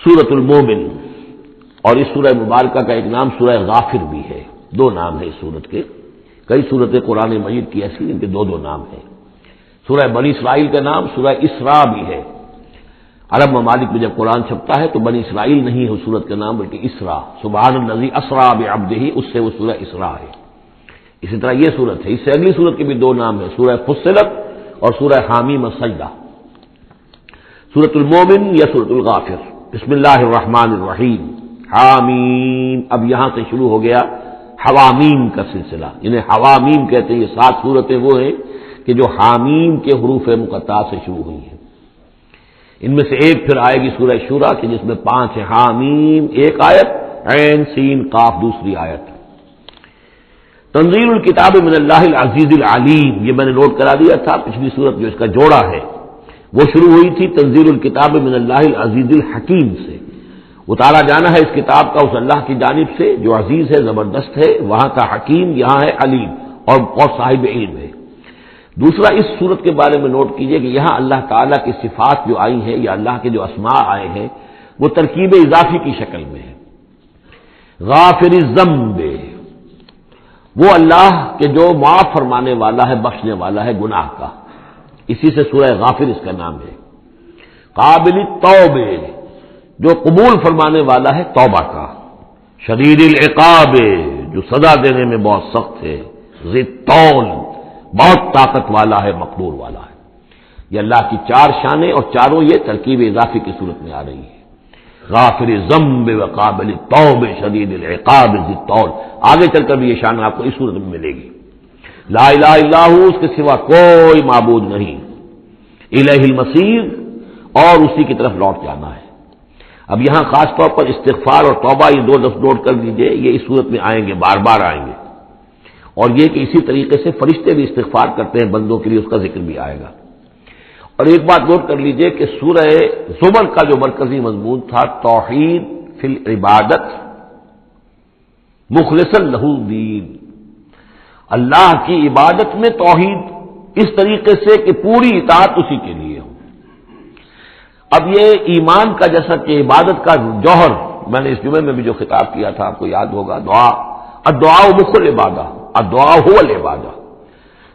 سورۃ المومن، اور اس سورہ مبارکہ کا ایک نام سورہ غافر بھی ہے، دو نام ہیں اس سورت کے۔ کئی سورتیں قرآن مجید کی ایسی جن کے دو دو نام ہیں۔ سورہ بنی اسرائیل کا نام سورہ اسراء بھی ہے۔ عرب ممالک میں جب قرآن چھپتا ہے تو بنی اسرائیل نہیں ہے اس سورت کا نام، بلکہ اسراء، سبحان الذی اسریٰ بعبدہ، اس سے وہ سورہ اسراء ہے۔ اسی طرح یہ سورت ہے، اس سے اگلی سورت کے بھی دو نام ہیں، سورہ فصلت اور سورہ حامیم السجدہ۔ سورۃ المومن یا سورۃ الغافر۔ بسم اللہ الرحمن الرحیم، حامیم۔ اب یہاں سے شروع ہو گیا حوامیم کا سلسلہ، انہیں حوامیم کہتے ہیں۔ یہ 7 سورتیں وہ ہیں کہ جو حامیم کے حروف مقطعات سے شروع ہوئی ہیں۔ ان میں سے ایک پھر آئے گی سورہ شورى کہ جس میں 5 ہیں، حامیم ایک آیت، عین سین قاف دوسری آیت۔ تنزیل الکتاب من اللہ العزیز العلیم، یہ میں نے نوٹ کرا دیا تھا، پچھلی سورت جو اس کا جوڑا ہے وہ شروع ہوئی تھی تنزیل الکتاب من اللہ العزیز الحکیم سے۔ اتارا جانا ہے اس کتاب کا اس اللہ کی جانب سے جو عزیز ہے، زبردست ہے، وہاں کا حکیم، یہاں ہے علیم اور صاحب علم ہے۔ دوسرا اس صورت کے بارے میں نوٹ کیجئے کہ یہاں اللہ تعالیٰ کی صفات جو آئی ہیں یا اللہ کے جو اسماء آئے ہیں وہ ترکیب اضافی کی شکل میں ہے۔ غافر الذنب، وہ اللہ کہ جو معاف فرمانے والا ہے، بخشنے والا ہے گناہ کا، اسی سے سورہ غافر اس کا نام ہے۔ قابل التوب، جو قبول فرمانے والا ہے توبہ کا۔ شدید العقاب، جو سزا دینے میں بہت سخت ہے۔ ذی الطول، بہت طاقت والا ہے، مقدور والا ہے۔ یہ اللہ کی 4 شانیں اور چاروں یہ ترکیب اضافی کی صورت میں آ رہی ہے۔ غافر الذنب وقابل التوب شدید العقاب ذی الطول، آگے چل کر بھی یہ شان آپ کو اس صورت میں ملے گی۔ لا الہ الا ہو، اس کے سوا کوئی معبود نہیں، الیہ المصیر، اور اسی کی طرف لوٹ جانا ہے۔ اب یہاں خاص طور پر استغفار اور توبہ، یہ 2 لفظ نوٹ کر لیجئے، یہ اس صورت میں آئیں گے، بار بار آئیں گے، اور یہ کہ اسی طریقے سے فرشتے بھی استغفار کرتے ہیں بندوں کے لیے، اس کا ذکر بھی آئے گا۔ اور ایک بات نوٹ کر لیجئے کہ سورہ زمر کا جو مرکزی مضمون تھا توحید فی العبادت مخلصا لہ الدین، اللہ کی عبادت میں توحید اس طریقے سے کہ پوری اطاعت اسی کے لیے ہو۔ اب یہ ایمان کا جیسا کہ عبادت کا جوہر، میں نے اس جمعے میں بھی جو خطاب کیا تھا آپ کو یاد ہوگا، دعا، الدعاء مخ العبادہ، الدعاء هو العبادہ،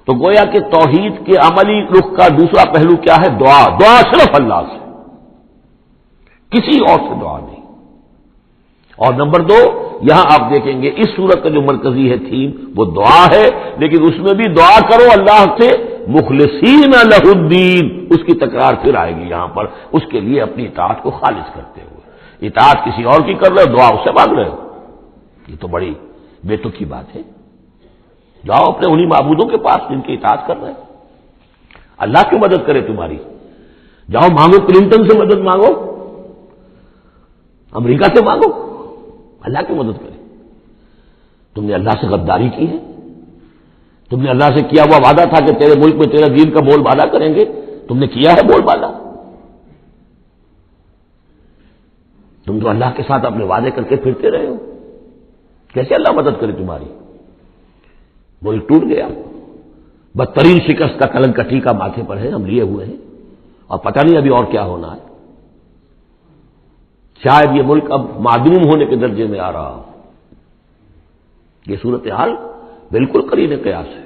تو گویا کہ توحید کے عملی رخ کا دوسرا پہلو کیا ہے؟ دعا۔ دعا صرف اللہ سے، کسی اور سے دعا نہیں۔ اور نمبر 2، یہاں آپ دیکھیں گے اس سورت کا جو مرکزی ہے تھیم وہ دعا ہے، لیکن اس میں بھی دعا کرو اللہ سے مخلصین لہ الدین، اس کی تکرار پھر آئے گی یہاں پر، اس کے لیے اپنی اطاعت کو خالص کرتے ہوئے۔ اطاعت کسی اور کی کر رہے ہو، دعا اس سے مانگ رہے ہو، یہ تو بڑی بے تکی بات ہے۔ جاؤ اپنے انہی معبودوں کے پاس جن کی اطاعت کر رہے ہیں، اللہ کی مدد کرے تمہاری۔ جاؤ مانگو، کلنٹن سے مدد مانگو، امریکہ سے مانگو، اللہ کی مدد کرے۔ تم نے اللہ سے غداری کی ہے، تم نے اللہ سے کیا ہوا وعدہ تھا کہ تیرے ملک میں تیرے دین کا بول بالا کریں گے، تم نے کیا ہے بول بالا؟ تم تو اللہ کے ساتھ اپنے وعدے کر کے پھرتے رہے ہو، کیسے اللہ مدد کرے تمہاری؟ ملک ٹوٹ گیا، بدترین شکست کا کلنک کا ٹیکہ ماتھے پر ہے، ہم لیے ہوئے ہیں، اور پتہ نہیں ابھی اور کیا ہونا ہے۔ شاید یہ ملک اب معدوم ہونے کے درجے میں آ رہا ہو۔ یہ صورتحال بالکل قرین قیاس ہے۔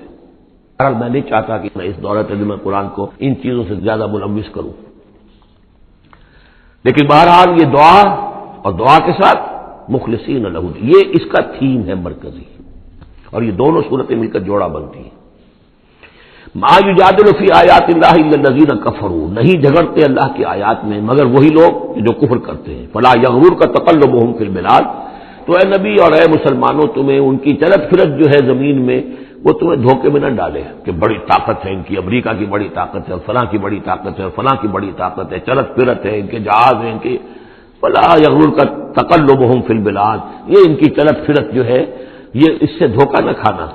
میں نہیں چاہتا کہ میں اس دورہ ترجمہ قرآن کو ان چیزوں سے زیادہ ملوث کروں، لیکن بہرحال یہ دعا اور دعا کے ساتھ مخلصین لہ الدین، یہ اس کا تھیم ہے مرکزی، اور یہ دونوں صورتیں مل کر جوڑا بنتی ہیں۔ ما یجادل فی آیات اللہ الا الذین کفروا، نہیں جھگڑتے اللہ کی آیات میں مگر وہی لوگ جو کفر کرتے ہیں۔ فلا یغررک تقلبهم فی البلاد، تو اے نبی اور اے مسلمانوں تمہیں ان کی چلت پھرت جو ہے زمین میں وہ تمہیں دھوکے میں نہ ڈالے کہ بڑی طاقت ہے ان کی، امریکہ کی بڑی طاقت ہے، فلاں کی بڑی طاقت ہے، فلاں کی بڑی طاقت ہے، چلت پھرت ہے، ان کے جہاز ہیں، ان کے فلا یغررک تقلبهم فی البلاد، یہ ان کی چلت پھرت جو ہے یہ اس سے دھوکہ نہ کھانا۔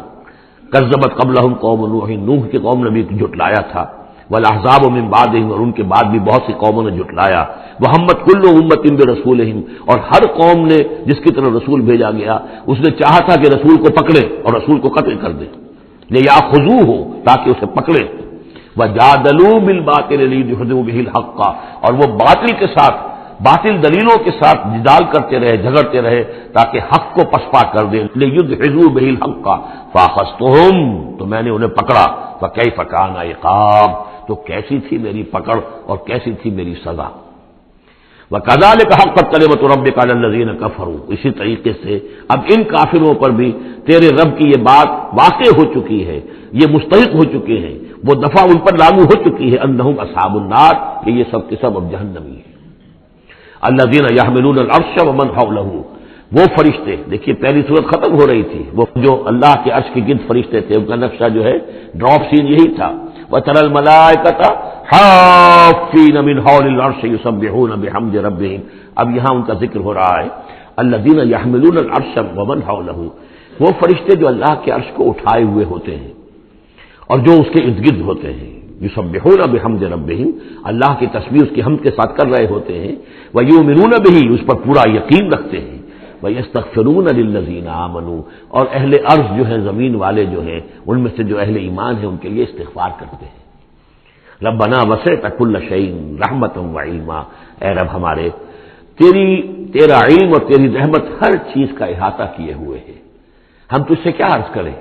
کذبت قبلہم قوم نوح، نوح کی قوم نے بھی جھٹلایا تھا، والاحزاب من بعدہم، اور ان کے بعد بھی بہت سی قوموں نے جھٹلایا۔ وہمت کل امۃ برسولہم، اور ہر قوم نے جس کی طرف رسول بھیجا گیا اس نے چاہا تھا کہ رسول کو پکڑے اور رسول کو قتل کر دے، لیاخذوہ، تاکہ اسے پکڑے۔ وجادلوا بالباطل لیدحضوا بہ الحق، اور وہ باطل کے ساتھ باطل دلیلوں کے ساتھ جدال کرتے رہے، جھگڑتے رہے تاکہ حق کو پسپا کر دیں. لیدحضوا بہ الحق فاخذتهم، تو میں نے انہیں پکڑا. فکیف کان عقاب، تو کیسی تھی میری پکڑ اور کیسی تھی میری سزا. وَكَذَلِكَ حَقَّتْ كَلِمَةُ رَبِّكَ عَلَى الَّذِينَ كَفَرُوا، اسی طریقے سے اب ان کافروں پر بھی تیرے رب کی یہ بات واقع ہو چکی ہے، یہ مستحق ہو چکے ہیں، وہ دفعہ ان پر لاگو ہو چکی ہے. انہم اصحاب النار، کہ یہ سب کے سب اب جہنمی ہیں. الذین یحملون العرش ومن حولہ، وہ فرشتے، دیکھیے پہلی صورت ختم ہو رہی تھی، وہ جو اللہ کے عرش کے گرد فرشتے تھے، ان کا نقشہ جو ہے ڈراپ سین یہی تھا. وَتَرَى الْمَلَائِكَةَ حَافِّينَ مِنْ حَوْلِ الْعَرْشِ يُسَبِّحُونَ بِحَمْدِ رَبِّهِمْ. اب یہاں ان کا ذکر ہو رہا ہے. الذین یحملون العرش ومن حولہ، وہ فرشتے جو اللہ کے عرش کو اٹھائے ہوئے ہوتے ہیں اور جو اس کے ارد گرد ہوتے ہیں. یسبحون بحمد ربہم، اللہ کی تسبیح اس کی حمد کے ساتھ کر رہے ہوتے ہیں. ویؤمنون بہ، اس پر پورا یقین رکھتے ہیں. ویستغفرون للذین آمنوا، اور اہل ارض جو ہیں، زمین والے جو ہیں، ان میں سے جو اہل ایمان ہیں ان کے لیے استغفار کرتے ہیں. ربنا وسعت کل شیء رحمۃ وعلما، اے رب ہمارے، تیرا علم اور تیری رحمت ہر چیز کا احاطہ کیے ہوئے ہے. ہم تجھ سے کیا عرض کریں،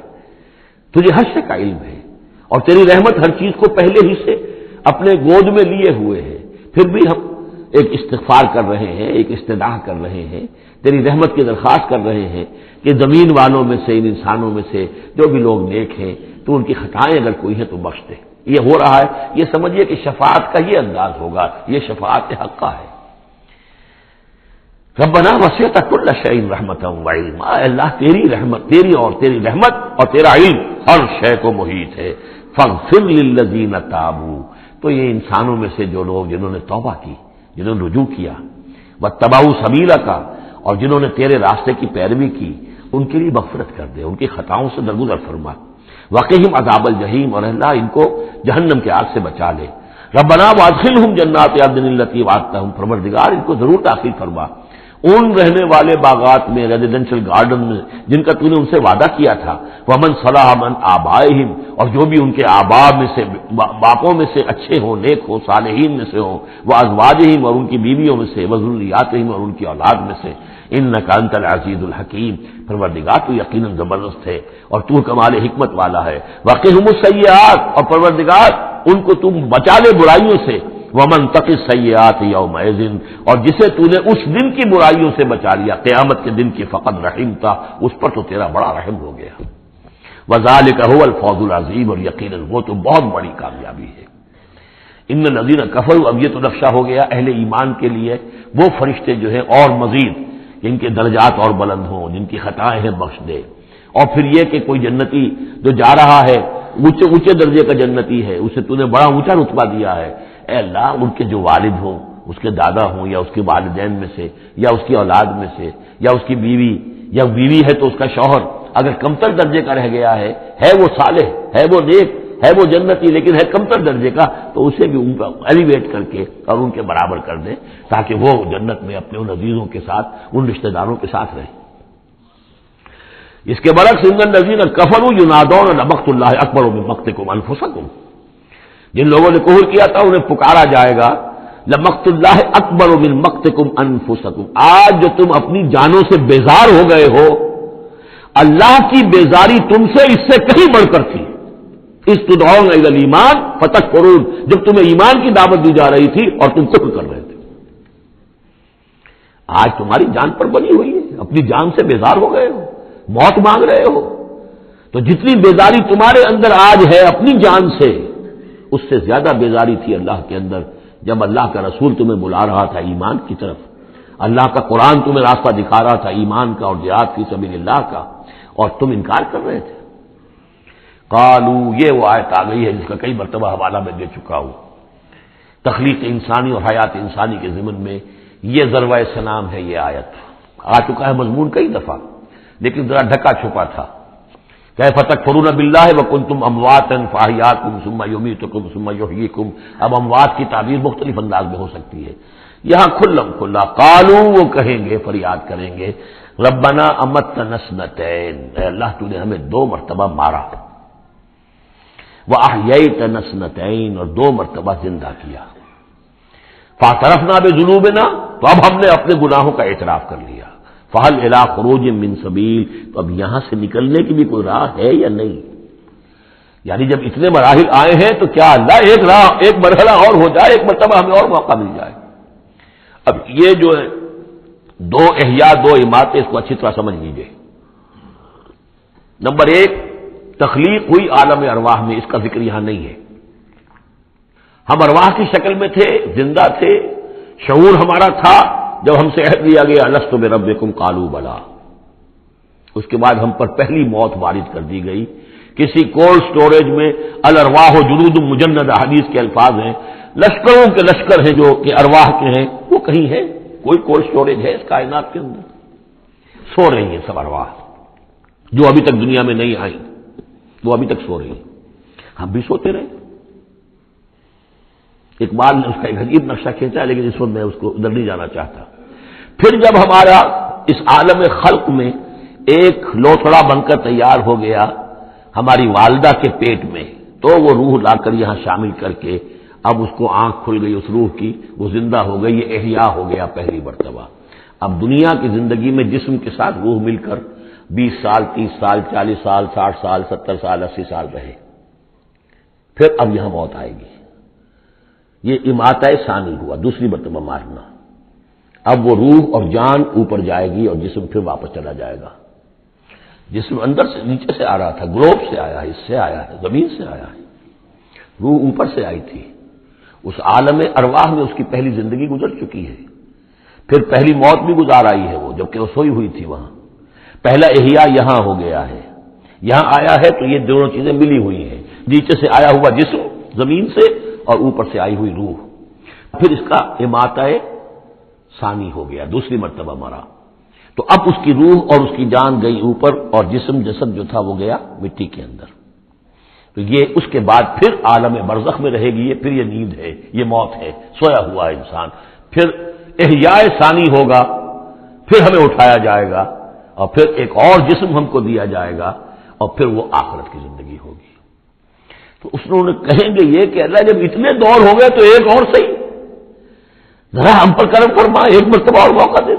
تجھے ہر شے کا علم ہے، اور تیری رحمت ہر چیز کو پہلے ہی سے اپنے گود میں لیے ہوئے ہے. پھر بھی ہم ایک استغفار کر رہے ہیں، ایک استدعا کر رہے ہیں، تیری رحمت کی درخواست کر رہے ہیں کہ زمین والوں میں سے، ان انسانوں میں سے جو بھی لوگ نیک ہیں، تو ان کی خطائیں اگر کوئی ہیں تو بخش دے. یہ ہو رہا ہے، یہ سمجھیے کہ شفاعت کا یہ انداز ہوگا، یہ شفاعت حقہ ہے. ربنا وسعت کل شیء رحمۃ وعلما، اللہ تیری رحمت، تیری رحمت اور تیرا علم ہر شے کو محیط ہے. فاغفر للذین تابوا، تو یہ انسانوں میں سے جو لوگ جنہوں نے توبہ کی، جنہوں نے رجوع کیا، واتبعوا سبیلک، اور جنہوں نے تیرے راستے کی پیروی کی، ان کے لیے مغفرت کر دے، ان کی خطاؤں سے درگزر فرما. وقہم عذاب الجحیم، اور اللہ ان کو جہنم کے آگ سے بچا لے. ربنا وادخلہم جنات عدن التی وعدتہم، پروردگار ان کو ضرور داخل فرما ان رہنے والے باغات میں، ریزیڈینشل گارڈن میں جن کا تو نے ان سے وعدہ کیا تھا. ومن صلح من آبائہم، اور جو بھی ان کے آباء میں سے، باپوں میں سے اچھے ہوں، نیک ہوں، صالحین میں سے ہوں. وازواجہم، اور ان کی بیویوں میں سے. وذریاتہم، اور ان کی اولاد میں سے. انک انت العزیز الحکیم، پروردگار تو یقیناً زبردست ہے اور تو کمال حکمت والا ہے. وقہم السیئات، اور پروردگار ان کو تم بچا لے برائیوں سے. ومن تق السیئات یومئذ، اور جسے تو نے اس دن کی برائیوں سے بچا لیا، قیامت کے دن کی، فقط رحمتا، اس پر تو تیرا بڑا رحم ہو گیا. وذالک هو الفوز العظیم، اور یقیناً وہ تو بہت بڑی کامیابی ہے. ان الذین کفروا، اب یہ تو نقشہ ہو گیا اہل ایمان کے لیے وہ فرشتے جو ہیں اور مزید جن کے درجات اور بلند ہوں، جن کی خطائیں ہیں بخش دے. اور پھر یہ کہ کوئی جنتی جو جا رہا ہے اونچے درجے کا جنتی ہے، اسے تو نے بڑا اونچا رتبہ دیا ہے. اے اللہ، ان کے جو والد ہوں، اس کے دادا ہوں، یا اس کے والدین میں سے، یا اس کی اولاد میں سے، یا اس کی بیوی، یا بیوی ہے تو اس کا شوہر اگر کمتر درجے کا رہ گیا ہے وہ صالح، ہے وہ نیک، ہے وہ جنتی، لیکن ہے کمتر درجے کا، تو اسے بھی ان کا ایلیویٹ کر کے اور ان کے برابر کر دیں، تاکہ وہ جنت میں اپنے ان عزیزوں کے ساتھ، ان رشتہ داروں کے ساتھ رہیں. اس کے برعکس ان الذین کفروا ینادون لمقت اللہ اکبر من مقتکم انفسکم، جن لوگوں نے کفر کیا تھا انہیں پکارا جائے گا لمقت اللہ اکبر من مقتکم انفسکم، آج جو تم اپنی جانوں سے بیزار ہو گئے ہو، اللہ کی بیزاری تم سے اس سے کہیں بڑھ کر تھی. اس تدعون الی الایمان فتکفرون، جب تمہیں ایمان کی دعوت دی جا رہی تھی اور تم کفر کر رہے تھے. آج تمہاری جان پر بنی ہوئی ہے، اپنی جان سے بیزار ہو گئے ہو، موت مانگ رہے ہو. تو جتنی بیزاری تمہارے اندر آج ہے اپنی جان سے، اس سے زیادہ بیزاری تھی اللہ کے اندر جب اللہ کا رسول تمہیں بلا رہا تھا ایمان کی طرف، اللہ کا قرآن تمہیں راستہ دکھا رہا تھا ایمان کا اور جہاد فی سبیل اللہ کا، اور تم انکار کر رہے تھے. قالو، یہ وہ آیت آ گئی ہے جس کا کئی مرتبہ حوالہ میں دے چکا ہوں. تخلیق انسانی اور حیات انسانی کے ضمن میں یہ ذروہ سلام ہے. یہ آیت آ چکا ہے مضمون کئی دفعہ، لیکن ذرا ڈھکا چھپا تھا. کیف تکفرون باللہ وکنتم امواتا فاحیاکم ثم یمیتکم ثم یحییکم. اب اموات کی تعبیر مختلف انداز میں ہو سکتی ہے. یہاں کھلم کھلا قالو، وہ کہیں گے، فریاد کریں گے، ربنا امتنا اثنتین، اے اللہ تو نے ہمیں 2 مرتبہ مارا، وَأَحْيَيْتَنَا اثْنَتَيْنِ، اور 2 مرتبہ زندہ کیا. فَاعْتَرَفْنَا بِذُنُوبِنَا، تو تو اب ہم نے اپنے گناہوں کا اعتراف کر لیا. فہل الی خروج من سبیل، تو اب یہاں سے نکلنے کی بھی کوئی راہ ہے یا نہیں؟ یعنی جب اتنے مراحل آئے ہیں تو کیا اللہ ایک راہ، ایک مرحلہ اور ہو جائے، ایک مرتبہ ہمیں اور موقع مل جائے. اب یہ جو ہے دو احیاء، دو اماتیں، اس کو اچھی طرح سمجھ لیجیے. نمبر ایک، تخلیق ہوئی عالم ارواح میں، اس کا ذکر یہاں نہیں ہے. ہم ارواح کی شکل میں تھے، زندہ تھے، شعور ہمارا تھا. جب ہم سے عہد لیا گیا الست بربکم قالوا بلا، اس کے بعد ہم پر پہلی موت وارد کر دی گئی. کسی کولڈ سٹوریج میں الارواح جنود مجندہ، حدیث کے الفاظ ہیں، لشکروں کے لشکر ہیں جو کہ ارواح کے ہیں، وہ کہیں ہے؟ کوئی کولڈ سٹوریج ہے اس کائنات کے اندر؟ سو رہی ہیں سب ارواح جو ابھی تک دنیا میں نہیں آئی، وہ ابھی تک سو رہی ہیں. ہم بھی سوتے رہے. اقبال نے اس کا ایک عجیب نقشہ کھینچا ہے، لیکن اس وقت میں اس کو ادھر نہیں جانا چاہتا. پھر جب ہمارا اس عالم خلق میں ایک لوتھڑا بن کر تیار ہو گیا ہماری والدہ کے پیٹ میں، تو وہ روح لا کر یہاں شامل کر کے اب اس کو آنکھ کھل گئی اس روح کی، وہ زندہ ہو گئی، یہ احیاء ہو گیا پہلی مرتبہ. اب دنیا کی زندگی میں جسم کے ساتھ روح مل کر 20 سال، 30 سال، 40 سال، 60 سال، 70 سال، 80 سال رہے. پھر اب یہاں موت آئے گی. یہ اماتہ ثانی ہوا، دوسری مرتبہ مارنا. اب وہ روح اور جان اوپر جائے گی اور جسم پھر واپس چلا جائے گا. جسم اندر سے نیچے سے آ رہا تھا، گلوب سے آیا ہے، اس سے آیا ہے، زمین سے آیا ہے. روح اوپر سے آئی تھی. اس عالم ارواح میں اس کی پہلی زندگی گزر چکی ہے. پھر پہلی موت بھی گزار آئی ہے وہ، جبکہ وہ سوئی ہوئی تھی وہاں. پہلا احیاء یہاں ہو گیا ہے، یہاں آیا ہے تو یہ دونوں چیزیں ملی ہوئی ہیں، نیچے سے آیا ہوا جسم زمین سے اور اوپر سے آئی ہوئی روح. پھر اس کا اماتہ ثانی ہو گیا، دوسری مرتبہ مرا. تو اب اس کی روح اور اس کی جان گئی اوپر اور جسم جسد جو تھا وہ گیا مٹی کے اندر. تو یہ اس کے بعد پھر عالم برزخ میں رہے گی. یہ پھر یہ نیند ہے، یہ موت ہے، سویا ہوا ہے انسان. پھر احیاء ثانی ہوگا، پھر ہمیں اٹھایا جائے گا اور پھر ایک اور جسم ہم کو دیا جائے گا اور پھر وہ آخرت کی زندگی ہوگی. تو اس نے کہیں گے یہ کہ اللہ جب اتنے دور ہو گئے تو ایک اور صحیح، ذرا ہم پر کرم فرما، ایک مرتبہ اور موقع دے.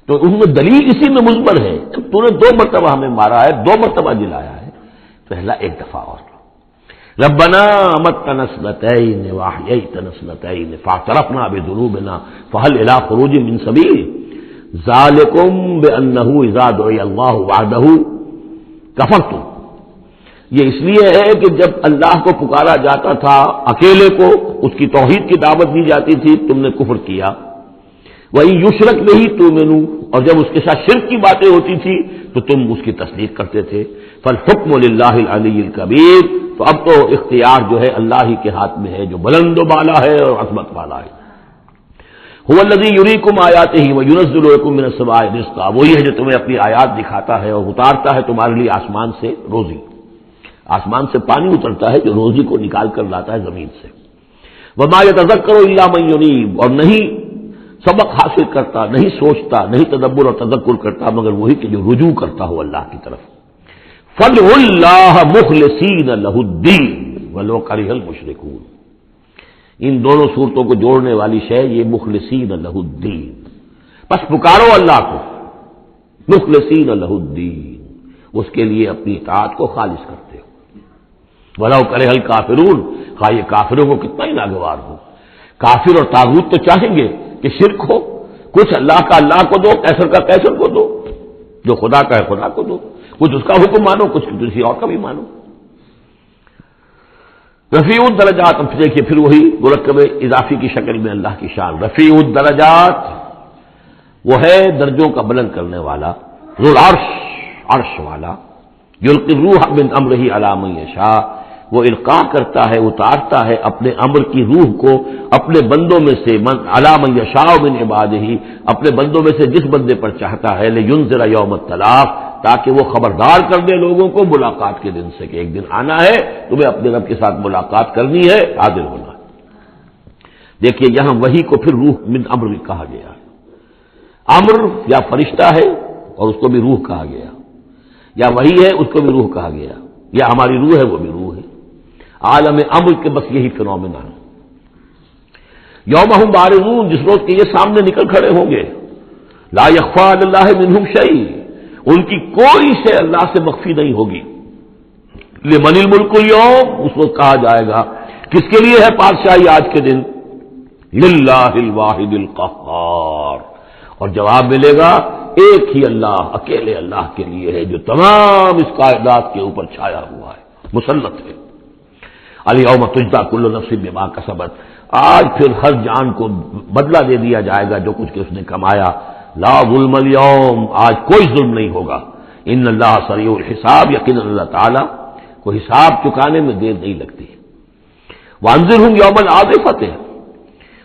تو ان میں دلیل اسی میں مضمر ہے، جب تو نے 2 مرتبہ ہمیں مارا ہے، 2 مرتبہ جلایا ہے، پہلا ایک دفعہ اور. ربنا امتنا اثنتین واحییتنا اثنتین فاعترفنا بذنوبنا فهل الى خروج من سبیل ذالکم بانه اذا دعی اللہ وحدہ کفرتم. یہ اس لیے ہے کہ جب اللہ کو پکارا جاتا تھا اکیلے کو، اس کی توحید کی دعوت دی جاتی تھی، تم نے کفر کیا. وہی یشرک نہیں تؤمنوا، اور جب اس کے ساتھ شرک کی باتیں ہوتی تھی تو تم اس کی تصدیق کرتے تھے. فالحکم للہ العلی الکبیر، تو اب تو اختیار جو ہے اللہ ہی کے ہاتھ میں ہے جو بلند و بالا ہے اور عظمت والا ہے. هو الذی یریکم آیاتہ وینزل لکم من السماء رزقا، وہی ہے جو تمہیں اپنی آیات دکھاتا ہے اور اتارتا ہے تمہارے لیے آسمان سے روزی. آسمان سے پانی اترتا ہے جو روزی کو نکال کر لاتا ہے زمین سے. وما یتذکر الا من ینیب، اور نہیں سبق حاصل کرتا، نہیں سوچتا، نہیں تدبر اور تذکر کرتا مگر وہی کہ جو رجوع کرتا ہو اللہ کی طرف. فادعوا اللہ مخلصین لہ الدین ولو کرہ المشرکون. ان دونوں صورتوں کو جوڑنے والی شے یہ مخلصین لہ الدین، بس پکارو اللہ کو مخلصین لہ الدین، اس کے لیے اپنی اطاعت کو خالص کرتے ہو. ولو کرہ الکافرون، خواہ یہ کافروں کو کتنا ہی ناگوار ہو. کافر اور طاغوت تو چاہیں گے کہ شرک ہو، کچھ اللہ کا اللہ کو دو، کیسر کا کیسر کو دو، جو خدا کا ہے خدا کو دو، کچھ اس کا حکم مانو، کچھ کسی اور کا بھی مانو. رفیع الدرجات، اب دیکھیے پھر وہی مرکب اضافی کی شکل میں اللہ کی شان. رفیع الدرجات وہ ہے درجوں کا بلند کرنے والا، ذو العرش، عرش والا. یلقی الروح من امرہ علی من یشاء، وہ القاء کرتا ہے، اتارتا ہے اپنے امر کی روح کو اپنے بندوں میں سے، من علی من یشاء من عبادہ، اپنے بندوں میں سے جس بندے پر چاہتا ہے. لینذر یوم التلاق، تاکہ وہ خبردار کر دے لوگوں کو ملاقات کے دن سے کہ ایک دن آنا ہے، تمہیں اپنے رب کے ساتھ ملاقات کرنی ہے، حاضر ہونا ہے. دیکھیے یہاں وحی کو پھر روح من امر بھی کہا گیا. امر یا فرشتہ ہے اور اس کو بھی روح کہا گیا، یا وحی ہے اس کو بھی روح کہا گیا، یا ہماری روح ہے وہ بھی روح ہے. عالم امر کے بس یہی فنومینا ہے. یوم ہم بارزون، جس روز کے یہ سامنے نکل کھڑے ہوں گے، لا یخفی علی اللہ منہم شیء، ان کی کوئی شے اللہ سے مخفی نہیں ہوگی. لمن الملک اليوم، اس وقت کہا جائے گا کس کے لیے ہے بادشاہی آج کے دن؟ للہ الواحد القہار، اور جواب ملے گا ایک ہی اللہ، اکیلے اللہ کے لیے ہے جو تمام اس کائنات کے اوپر چھایا ہوا ہے، مسلط ہے. الیوم تجزی کل نفس بما کسبت، آج پھر ہر جان کو بدلہ دے دیا جائے گا جو کچھ کہ اس نے کمایا. لا ظلم اليوم، آج کوئی ظلم نہیں ہوگا. ان اللہ سریع الحساب، یقینا اللہ تعالی کو حساب چکانے میں دیر نہیں لگتی. وانذرہم یوم العاصفۃ،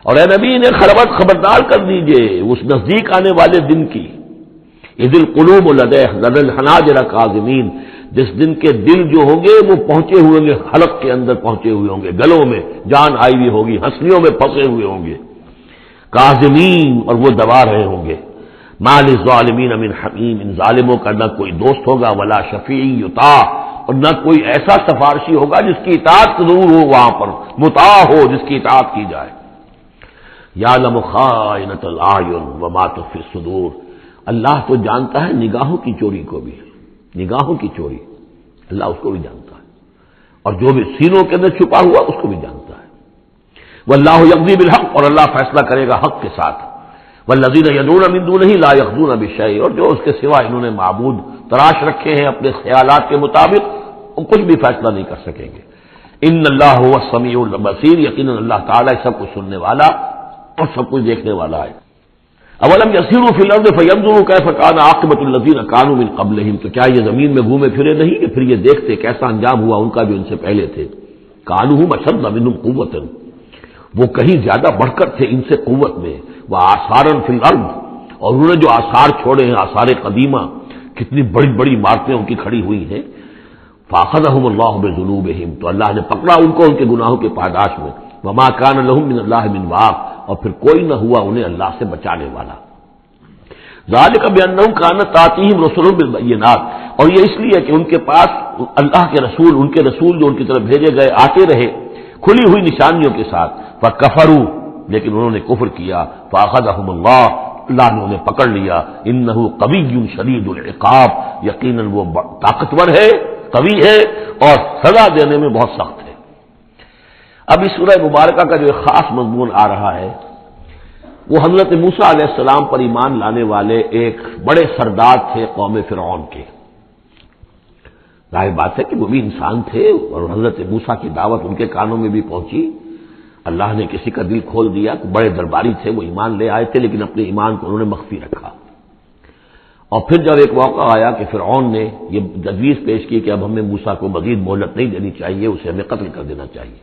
اور اے نبی انہیں خبردار کر دیجئے اس نزدیک آنے والے دن کی. اذ القلوب لدى الحناجر کاظمین، جس دن کے دل جو ہوں گے وہ پہنچے ہوئے ہوں گے، حلق کے اندر پہنچے ہوئے ہوں گے، گلوں میں جان آئی ہوئی ہوگی، ہنسلیوں میں پھنسے ہوئے ہوں گے. کاظمین، اور وہ دبا رہے ہوں گے. ما للظالمین من حمیم، ان ظالموں کا نہ کوئی دوست ہوگا، ولا شفیع یطاع، اور نہ کوئی ایسا سفارشی ہوگا جس کی اطاعت ضرور ہو، وہاں پر مطاع ہو، جس کی اطاعت کی جائے. یعلم خائنۃ الاعین وما تخفی الصدور، اللہ تو جانتا ہے نگاہوں کی چوری کو بھی، نگاہوں کی چوری اللہ اس کو بھی جانتا ہے، اور جو بھی سینوں کے اندر چھپا ہوا اس کو بھی جانتا ہے. واللہ یقضی بالحق، اور اللہ فیصلہ کرے گا حق کے ساتھ. والذین یدعون من دونہ لا یقضون بشیء، اور جو اس کے سوا انہوں نے معبود تراش رکھے ہیں اپنے خیالات کے مطابق، وہ کچھ بھی فیصلہ نہیں کر سکیں گے. ان اللہ هو السمیع البصیر، یقینا اللہ تعالی سب کچھ سننے والا اور سب کچھ دیکھنے والا ہے. اولم یسیروا فی الارض فینظروا کیف کان عاقبۃ الذین کانوا من قبلہم، تو کیا یہ زمین میں گھومے پھرے نہیں کہ پھر یہ دیکھتے کیسا انجام ہوا ان کا جو ان سے پہلے تھے. کانوا اشد منہم قوۃ، وہ کہیں زیادہ بڑھ کر تھے ان سے قوت میں. وآثارا فی الارض، اور انہوں نے جو آثار چھوڑے ہیں، آثار قدیمہ، کتنی بڑی بڑی عمارتیں ان کی کھڑی ہوئی ہیں. فاخذہم اللہ بذنوبہم، تو اللہ نے پکڑا ان کو ان کے گناہوں کے پاداش میں. وما کان لہم من اللہ من واق، اور پھر کوئی نہ ہوا انہیں اللہ سے بچانے والا. ذالک بانہم کانت تاتیہم رسلہم بالبینات، اور یہ اس لیے کہ ان کے پاس اللہ کے رسول، ان کے رسول جو ان کی طرف بھیجے گئے آتے رہے کھلی ہوئی نشانیوں کے ساتھ. فکفروا، لیکن انہوں نے کفر کیا. فاخذہم اللہ، اللہ نے انہیں پکڑ لیا. انہ قوی شدید العقاب، یقیناً وہ طاقتور ہے، قوی ہے، اور سزا دینے میں بہت سخت ہے. اب اس سورہ مبارکہ کا جو ایک خاص مضمون آ رہا ہے وہ حضرت موسیٰ علیہ السلام پر ایمان لانے والے ایک بڑے سردار تھے قوم فرعون کے. ظاہر بات ہے کہ وہ بھی انسان تھے، اور حضرت موسیٰ کی دعوت ان کے کانوں میں بھی پہنچی. اللہ نے کسی کا دل کھول دیا، بڑے درباری تھے، وہ ایمان لے آئے تھے، لیکن اپنے ایمان کو انہوں نے مخفی رکھا. اور پھر جب ایک موقع آیا کہ فرعون نے یہ تجویز پیش کی کہ اب ہمیں موسیٰ کو مزید مہلت نہیں دینی چاہیے، اسے ہمیں قتل کر دینا چاہیے،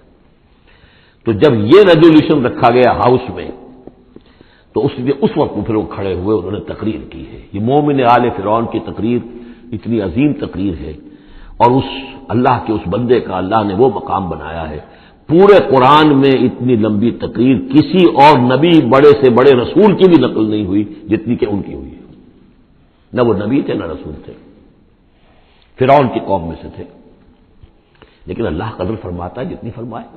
تو جب یہ ریزولوشن رکھا گیا ہاؤس میں، تو اس وقت پھر وہ کھڑے ہوئے، انہوں نے تقریر کی ہے. یہ مومن آل فرعون کی تقریر اتنی عظیم تقریر ہے، اور اس اللہ کے اس بندے کا اللہ نے وہ مقام بنایا ہے. پورے قرآن میں اتنی لمبی تقریر کسی اور نبی، بڑے سے بڑے رسول کی بھی نقل نہیں ہوئی جتنی کہ ان کی ہوئی ہے. نہ وہ نبی تھے نہ رسول تھے، فرعون کی قوم میں سے تھے، لیکن اللہ قدر فرماتا ہے جتنی فرمائے.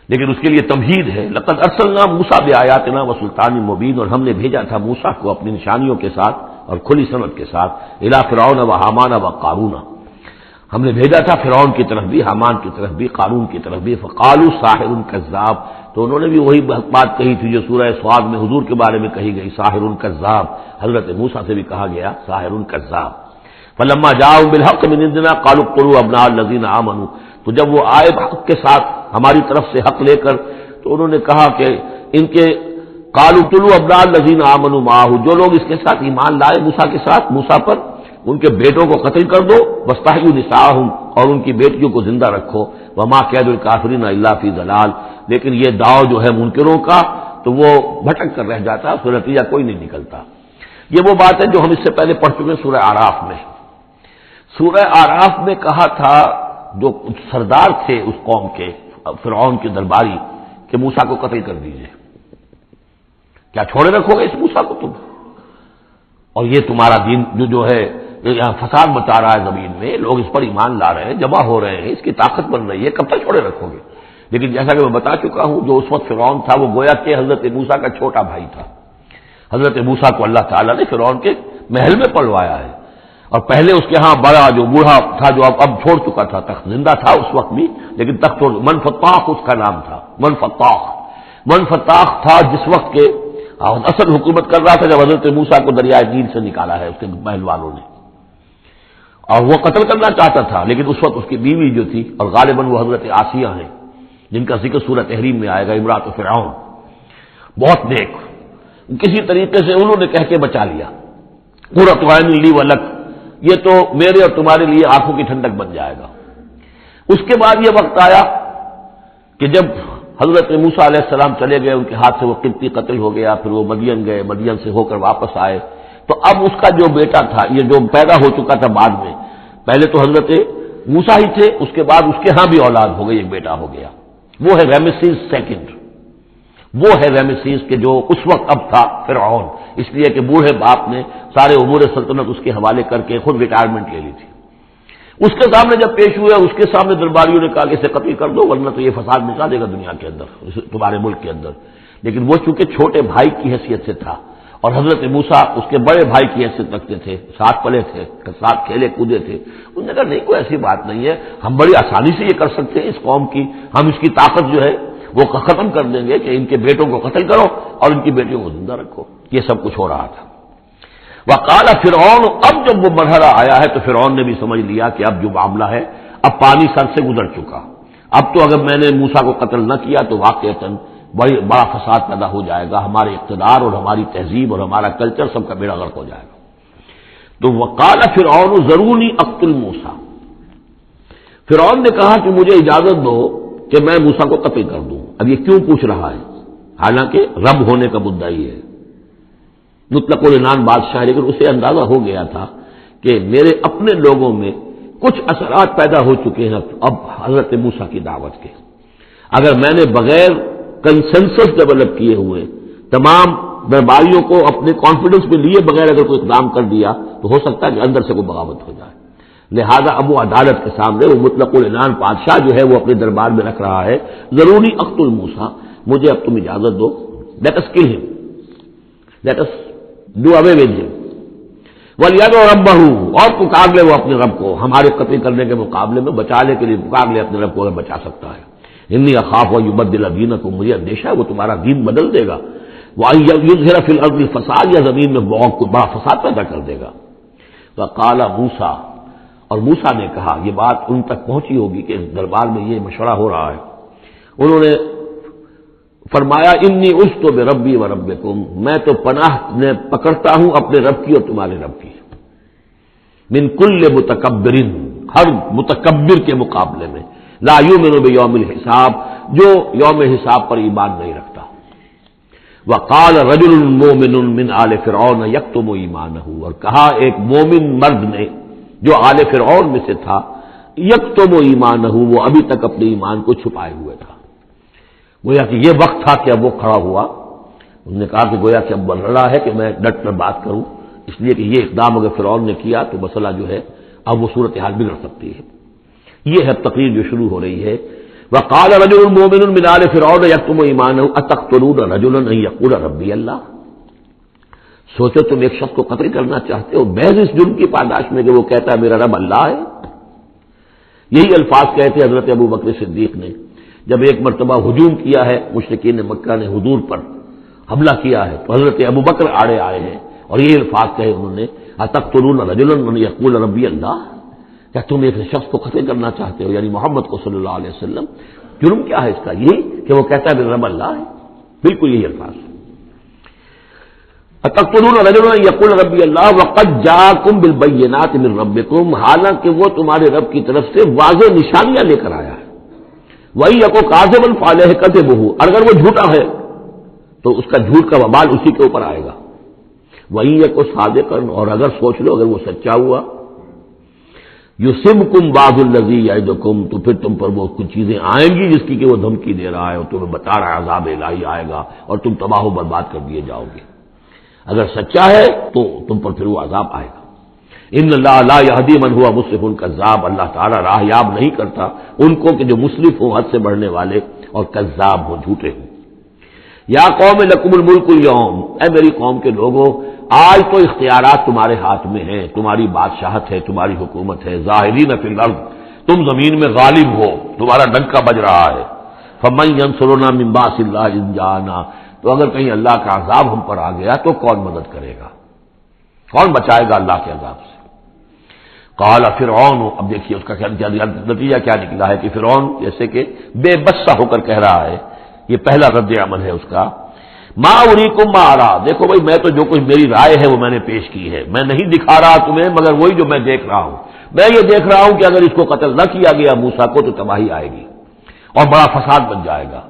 لیکن اس کے لیے تمہید ہے. لقد ارسلنا موسیٰ بآیاتنا وسلطان مبین، اور ہم نے بھیجا تھا موسیٰ کو اپنی نشانیوں کے ساتھ اور کھلی سند کے ساتھ. الی فرعون وحامان وقارون، ہم نے بھیجا تھا فرعون کی طرف بھی، حامان کی طرف بھی، قارون کی طرف بھی. فقالوا ساحر کذاب، تو انہوں نے بھی وہی بات کہی تھی جو سورہ صاد میں حضور کے بارے میں کہی گئی، ساحر کذاب. حضرت موسیٰ سے بھی کہا گیا ساحر کذاب. فلما جاءوا بالحق من عندنا قالوا اقتلوا ابناء الذين آمنوا، تو جب وہ آئے حق کے ساتھ ہماری طرف سے حق لے کر، تو انہوں نے کہا کہ ان کے قالوا اقتلوا ابناء الذين آمنوا معه، جو لوگ اس کے ساتھ ایمان لائے موسیٰ کے ساتھ، موسیٰ پر، ان کے بیٹوں کو قتل کر دو. واستحيوا نساءهم، اور ان کی بیٹیوں کو زندہ رکھو. وما كيد الكافرين الا في ضلال، لیکن یہ داؤ جو ہے منکروں کا تو وہ بھٹک کر رہ جاتا، اس کا نتیجہ کوئی نہیں نکلتا. یہ وہ بات ہے جو ہم اس سے پہلے پڑھ چکے سورہ اعراف میں. سورہ اعراف میں کہا تھا جو سردار تھے اس قوم کے، فرعون کے درباری، کہ موسیٰ کو قتل کر دیجئے. کیا چھوڑے رکھو گے اس موسیٰ کو تم؟ اور یہ تمہارا دین جو ہے یہاں فساد مچا رہا ہے زمین میں، لوگ اس پر ایمان لا رہے ہیں، جمع ہو رہے ہیں، اس کی طاقت بن رہی ہے، کب تک چھوڑے رکھو گے؟ لیکن جیسا کہ میں بتا چکا ہوں جو اس وقت فرعون تھا وہ گویا کہ حضرت موسیٰ کا چھوٹا بھائی تھا. حضرت موسیٰ کو اللہ تعالیٰ نے فرعون کے محل میں پلوایا ہے، اور پہلے اس کے ہاں بڑا جو بوڑھا تھا جو اب چھوڑ چکا تھا، تخت زندہ تھا اس وقت بھی لیکن تخت من فتاح اس کا نام تھا. من فتاح تھا جس وقت کے اصل حکومت کر رہا تھا جب حضرت موسیٰ کو دریائے نیل سے نکالا ہے اس کے محل والوں نے، اور وہ قتل کرنا چاہتا تھا، لیکن اس وقت اس کی بیوی جو تھی اور غالباً وہ حضرت آسیہ ہیں جن کا ذکر سورہ تحریم میں آئے گا، امرات فرعون، بہت نیک، کسی طریقے سے انہوں نے کہہ کے بچا لیا. قرۃ عین لی ولک، یہ تو میرے اور تمہارے لیے آنکھوں کی ٹھنڈک بن جائے گا. اس کے بعد یہ وقت آیا کہ جب حضرت موسیٰ علیہ السلام چلے گئے، ان کے ہاتھ سے وہ قبطی قتل ہو گیا، پھر وہ مدین گئے، مدین سے ہو کر واپس آئے، تو اب اس کا جو بیٹا تھا، یہ جو پیدا ہو چکا تھا بعد میں، پہلے تو حضرت موسیٰ ہی تھے، اس کے بعد اس کے ہاں بھی اولاد ہو گئی، ایک بیٹا ہو گیا، وہ ہے رامسیس سیکنڈ. وہ ہے رامسیس کے جو اس وقت اب تھا فرعون، اس لیے کہ بوڑھے باپ نے سارے امور سلطنت اس کے حوالے کر کے خود ریٹائرمنٹ لے لی تھی. اس کے سامنے جب پیش ہوئے، اس کے سامنے درباریوں نے کہا کہ اسے قتل کر دو ورنہ تو یہ فساد مچا دے گا دنیا کے اندر، تمہارے ملک کے اندر. لیکن وہ چونکہ چھوٹے بھائی کی حیثیت سے تھا اور حضرت موسیٰ اس کے بڑے بھائی کی حیثیت رکھتے تھے، ساتھ پلے تھے، ساتھ کھیلے کودے تھے، انہوں نے کہا نہیں کوئی ایسی بات نہیں ہے، ہم بڑی آسانی سے یہ کر سکتے ہیں، اس قوم کی ہم اس کی طاقت جو ہے وہ ختم کر دیں گے کہ ان کے بیٹوں کو قتل کرو اور ان کی بیٹیوں کو زندہ رکھو. یہ سب کچھ ہو رہا تھا. وقال فرعون، اب جب وہ مرحلہ آیا ہے تو فرعون نے بھی سمجھ لیا کہ اب جو معاملہ ہے اب پانی سر سے گزر چکا، اب تو اگر میں نے موسیٰ کو قتل نہ کیا تو واقعتاً بڑا فساد پیدا ہو جائے گا، ہمارے اقتدار اور ہماری تہذیب اور ہمارا کلچر سب کا بیڑا غرق ہو جائے گا. تو وقال فرعون ذرونی اقتل موسیٰ، فرعون نے کہا کہ مجھے اجازت دو کہ میں موسیٰ کو قتل کر دوں. اب یہ کیوں پوچھ رہا ہے؟ حالانکہ رب ہونے کا مدعی ہے، مطلق العنان بادشاہ، لیکن اسے اندازہ ہو گیا تھا کہ میرے اپنے لوگوں میں کچھ اثرات پیدا ہو چکے ہیں اب حضرت موسیٰ کی دعوت کے. اگر میں نے بغیر کنسنسس ڈیولپ کیے ہوئے تمام درباریوں کو اپنے کانفیڈنس میں لیے بغیر اگر کوئی اقدام کر دیا تو ہو سکتا ہے کہ اندر سے کوئی بغاوت ہو جائے. لہذا اب وہ عدالت کے سامنے وہ مطلق العنان بادشاہ جو ہے وہ اپنے دربار میں رکھ رہا ہے، ضروری اقتل موسیٰ، مجھے اب تم اجازت دو، late us kill him, let us do away with him, وَلْيَدْعُ رَبَّهُ، اور پکار لے وہ اپنے رب کو، ہمارے قتل کرنے کے مقابلے میں بچانے کے لیے پکار لے اپنے رب کو اگر بچا سکتا ہے. انی اخاف ان یبدل دینکم، مجھے اندیشہ ہے وہ تمہارا دین بدل دے گا، وَأَن یظہر فی الارض الفساد، یا زمین میں بہت بڑا فساد پیدا کر دے گا. وقال موسیٰ، اور موسیٰ نے کہا، یہ بات ان تک پہنچی ہوگی کہ دربار میں یہ مشورہ ہو رہا ہے، انہوں نے فرمایا انی عذت بربی وربکم، میں تو پناہ میں پکڑتا ہوں اپنے رب کی اور تمہارے رب کی، من کل متکبر، ہر متکبر کے مقابلے میں، لا یؤمن بیوم الحساب، جو یوم حساب پر ایمان نہیں رکھتا. وقال رجل مومن من آل فرعون یکتم ایمانہ، اور کہا ایک مومن مرد نے جو آل فرعون میں سے تھا، یکتم ایمانہ، وہ ابھی تک اپنے ایمان کو چھپائے ہوئے تھا. گویا کہ یہ وقت تھا کہ اب وہ کھڑا ہوا، انہوں نے کہا کہ گویا کہ اب بن رہا ہے کہ میں ڈٹ کر بات کروں، اس لیے کہ یہ اقدام اگر فرعون نے کیا تو مسئلہ جو ہے اب وہ صورتحال بگڑ سکتی ہے. یہ ہے تقریر جو شروع ہو رہی ہے. وقال رجل مؤمن من آل فرعون یکتم ایمانہ اتقتلون رجلا ان یقول ربی اللہ، سوچو تم ایک شخص کو قتل کرنا چاہتے ہو محض اس جرم کی پاداش میں کہ وہ کہتا ہے میرا رب اللہ ہے. یہی الفاظ کہتے حضرت ابو بکر صدیق نے جب ایک مرتبہ ہجوم کیا ہے، مشرکین مکہ نے حضور پر حملہ کیا ہے، تو حضرت ابو بکر آڑے آئے ہیں اور یہ الفاظ کہے انہوں نے اتقتلون رجلا ان یقول ربی اللہ، کیا تم ایک شخص کو قتل کرنا چاہتے ہو، یعنی محمد کو صلی اللہ علیہ وسلم. جرم کیا ہے اس کا؟ یہی کہ وہ کہتا ہے میرا رب اللہ ہے، بالکل یہی الفاظ. اتقتلون رجلا ان یقول ربی اللہ وقد جاءکم بالبینات من ربکم، حالانکہ وہ تمہارے رب کی طرف سے واضح نشانیاں لے کر آیا ہے. وَإِن یَکُ کاذبا فعلیہ کذبہ، اگر وہ جھوٹا ہے تو اس کا جھوٹ کا وبال اسی کے اوپر آئے گا. وَإِن یَکُ صادقا، اور اگر سوچ لو اگر وہ سچا ہوا، یصبکم بعض الذی یعدکم، تو پھر تم پر وہ کچھ چیزیں آئیں گی جس کی کہ وہ دھمکی دے رہا ہے اور تمہیں بتا رہا ہے عذاب الہی آئے گا اور تم تباہ و برباد کر دیے جاؤ گے. اگر سچا ہے تو تم پر پھر وہ عذاب آئے گا. ان اللہ لا یہدی من ہوا مسرف کذاب، اللہ تعالیٰ راہ یاب نہیں کرتا ان کو کہ جو مسرف ہوں، حد سے بڑھنے والے اور کذاب ہو، جھوٹے ہو۔ یا قوم لکم الملک اليوم، اے میری قوم کے لوگوں، آج تو اختیارات تمہارے ہاتھ میں ہیں، تمہاری بادشاہت ہے، تمہاری حکومت ہے، ظاہرین فی الارض، تم زمین میں غالب ہو، تمہارا ڈنکا بج رہا ہے۔ فمن ینصرنا من باس اللہ ان جاءنا، تو اگر کہیں اللہ کا عذاب ہم پر آ گیا تو کون مدد کرے گا، کون بچائے گا اللہ کے عذاب سے؟ قال فرعون، اب دیکھیے اس کا نتیجہ کیا نکلا ہے کہ فرعون جیسے کہ بے بس سا ہو کر کہہ رہا ہے، یہ پہلا رد عمل ہے اس کا، ما اریکم ما ارا، دیکھو بھائی میں تو جو کچھ میری رائے ہے وہ میں نے پیش کی ہے، میں نہیں دکھا رہا تمہیں مگر وہی جو میں دیکھ رہا ہوں۔ میں یہ دیکھ رہا ہوں کہ اگر اس کو قتل نہ کیا گیا موسیٰ کو تو تباہی آئے گی اور بڑا فساد بن جائے گا،